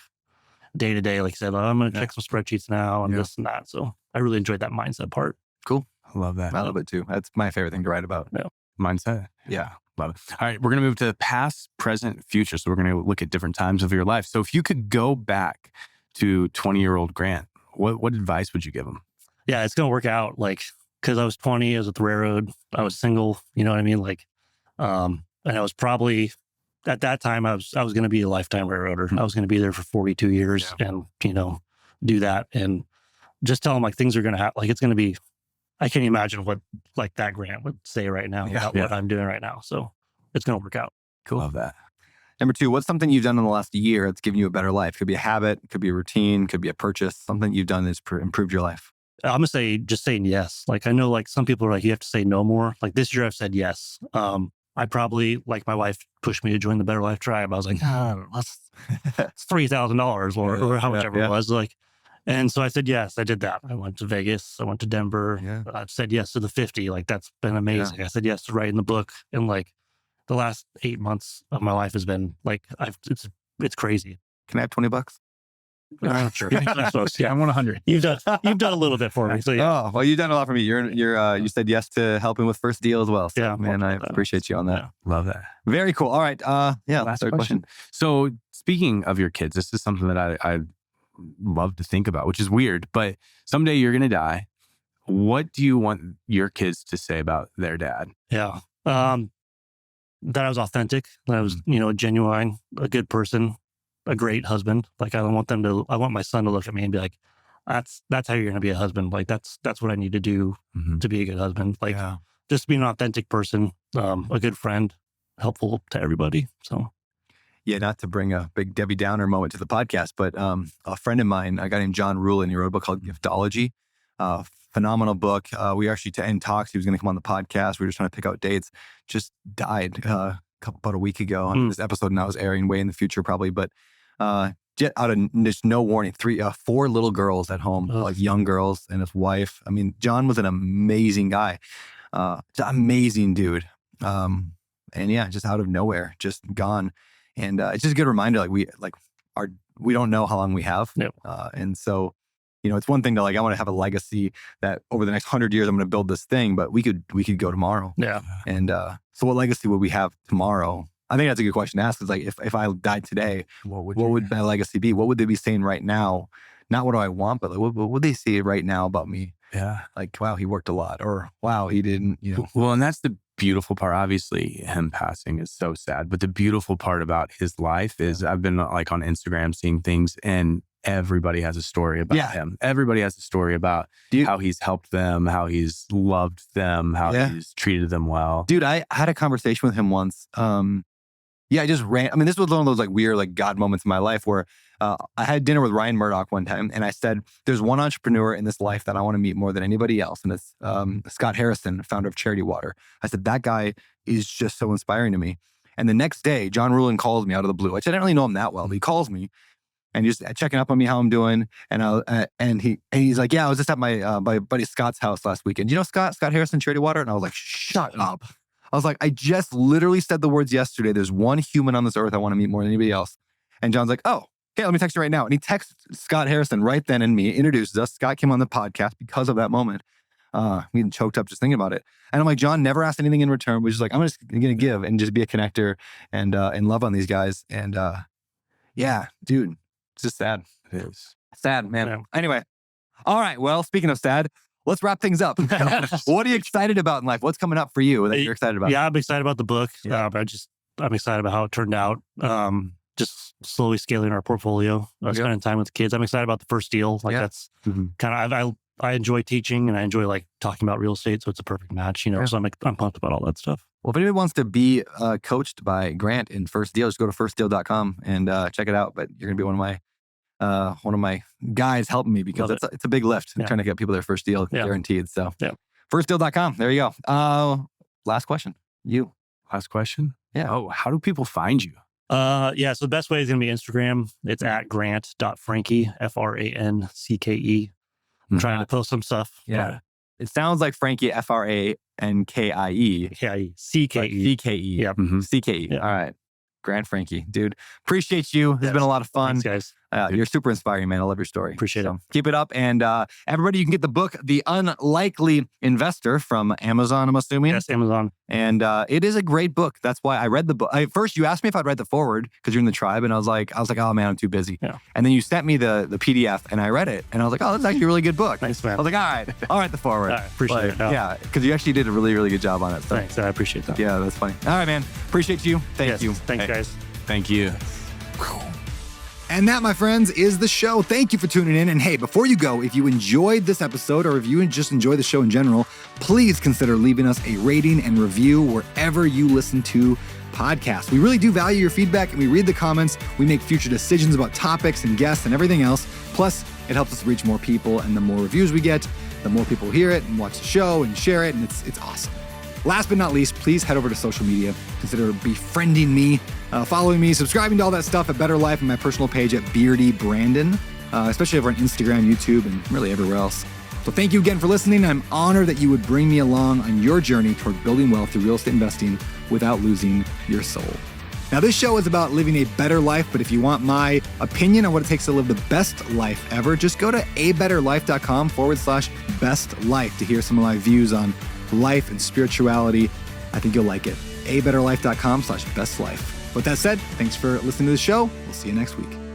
day to day, like I said, I'm going to check some spreadsheets now and this and that. So I really enjoyed that mindset part. Cool. I love that. I love it too. That's my favorite thing to write about. Yeah. Mindset. Yeah. Love it. All right. We're going to move to past, present, future. So we're going to look at different times of your life. So if you could go back to 20-year-old Grant, what advice would you give him? Yeah, it's going to work out. Like, because I was 20, I was at the railroad, I was single, you know what I mean? Like, And I was probably, at that time, I was going to be a lifetime railroader. I was going to be there for 42 years and, do that. And just tell them like things are going to happen. Like it's going to be, I can't imagine what like that Grant would say right now about what I'm doing right now. So it's going to work out. Cool. Love that. Number 2, what's something you've done in the last year that's given you a better life? Could be a habit, could be a routine, could be a purchase, something you've done that's improved your life. I'm going to say just saying yes. Like I know like some people are like, you have to say no more. Like this year I've said yes. I probably, like my wife pushed me to join the Better Life Tribe. I was like, it's $3,000 or how much ever it was. Like, and so I said, yes, I did that. I went to Vegas. I went to Denver. Yeah. I said yes to the 50. Like that's been amazing. Yeah. I said yes to writing the book. And like the last 8 months of my life has been like, it's crazy. Can I have $20? Sure. I want 100. You've done a little bit for me. So yeah. Oh, well, you've done a lot for me. You said yes to helping with First Deal as well. So, yeah, man, I appreciate you on that. Yeah. Love that. Very cool. All right. Last third question. So speaking of your kids, this is something that I love to think about, which is weird, but someday you're going to die. What do you want your kids to say about their dad? Yeah. That I was authentic, that I was, genuine, a good person, a great husband. Like I want my son to look at me and be like, that's how you're going to be a husband. Like that's what I need to do to be a good husband. Like just be an authentic person, a good friend, helpful to everybody. So. Yeah, not to bring a big Debbie Downer moment to the podcast, but a friend of mine, a guy named John Rulin, he wrote a book called Giftology. Phenomenal book. We actually, to end talks, he was going to come on the podcast. We were just trying to pick out dates. Just died about a week ago. This episode now is airing way in the future probably, but just out of just no warning, 4 little girls at home, like young girls and his wife. I mean, John was an amazing guy, amazing dude. And yeah, just out of nowhere, just gone. And it's just a good reminder, like we don't know how long we have. Yep. And so, it's one thing to like, I want to have a legacy that over the next 100 years, I'm going to build this thing, but we could go tomorrow. Yeah. And so what legacy would we have tomorrow? I think that's a good question to ask. Is like, if I died today, what would my legacy be? What would they be saying right now? Not what do I want, but like, what would they say right now about me? Yeah. Like, wow, he worked a lot, or wow, he didn't, Well, and that's the beautiful part. Obviously, him passing is so sad, but the beautiful part about his life is I've been like on Instagram seeing things and everybody has a story about him. Everybody has a story about how he's helped them, how he's loved them, how he's treated them well. Dude, I had a conversation with him once. I just ran. I mean, this was one of those like weird, like God moments in my life where I had dinner with Ryan Murdoch one time, and I said, "There's one entrepreneur in this life that I want to meet more than anybody else, and it's Scott Harrison, founder of Charity Water." I said, "That guy is just so inspiring to me." And the next day, John Rulin calls me out of the blue, which I didn't really know him that well, but he calls me and just checking up on me, how I'm doing, and he's like, "Yeah, I was just at my buddy Scott's house last weekend. You know Scott Harrison, Charity Water?" And I was like, "Shut up." I was like, I just literally said the words yesterday. There's one human on this earth I want to meet more than anybody else. And John's like, "Oh, okay, let me text you right now." And he texts Scott Harrison right then and me, introduces us. Scott came on the podcast because of that moment. Getting choked up just thinking about it. And I'm like, John never asked anything in return. We're just like, I'm just going to give and just be a connector and love on these guys. And yeah, dude, it's just sad. It is. Sad, man. Yeah. Anyway. All right. Well, speaking of sad, let's wrap things up. What are you excited about in life? What's coming up for you that you're excited about? Yeah, I'm excited about the book. Yeah. I'm excited about how it turned out. Just slowly scaling our portfolio, spending time with the kids. I'm excited about the First Deal. Like that's kind of, I enjoy teaching and I enjoy like talking about real estate. So it's a perfect match, So I'm pumped about all that stuff. Well, if anybody wants to be coached by Grant in First Deal, just go to firstdeal.com and check it out. But you're going to be one of my guys helping me because it's a big lift trying to get people their first deal guaranteed. So firstdeal.com. There you go. Last question. Last question? Yeah. Oh, how do people find you? So the best way is going to be Instagram. It's at grant.francke, Francke. I'm trying to post some stuff. Yeah. It sounds like Frankie, Frankie. CKE. CKE. Yep. CKE. Yeah. All right. Grant Francke. Dude, appreciate you. This has been a lot of fun. Thanks, guys. You're super inspiring, man. I love your story. Appreciate it. Keep it up. And everybody, you can get the book, The Unlikely Investor, from Amazon, I'm assuming. Yes, Amazon. And it is a great book. That's why I read the book. First, you asked me if I'd read the forward because you're in the tribe. And I was like, oh man, I'm too busy. Yeah. And then you sent me the PDF and I read it. And I was like, oh, that's actually a really good book. Thanks, man. I was like, all right, I'll write the forward. All right, appreciate it. Yeah, because you actually did a really, really good job on it. So. Thanks. I appreciate that. Yeah, that's funny. All right, man. Appreciate you. Thank you. Thanks, guys. Thank you. And that, my friends, is the show. Thank you for tuning in. And hey, before you go, if you enjoyed this episode or if you just enjoy the show in general, please consider leaving us a rating and review wherever you listen to podcasts. We really do value your feedback and we read the comments. We make future decisions about topics and guests and everything else. Plus, it helps us reach more people, and the more reviews we get, the more people hear it and watch the show and share it, and it's awesome. Last but not least, please head over to social media. Consider befriending me, following me, subscribing to all that stuff at Better Life and my personal page at Beardy Brandon, especially over on Instagram, YouTube, and really everywhere else. So thank you again for listening. I'm honored that you would bring me along on your journey toward building wealth through real estate investing without losing your soul. Now, this show is about living a better life, but if you want my opinion on what it takes to live the best life ever, just go to abetterlife.com/best life to hear some of my views on life and spirituality. I think you'll like it. abetterlife.com/best life. With that said, thanks for listening to the show. We'll see you next week.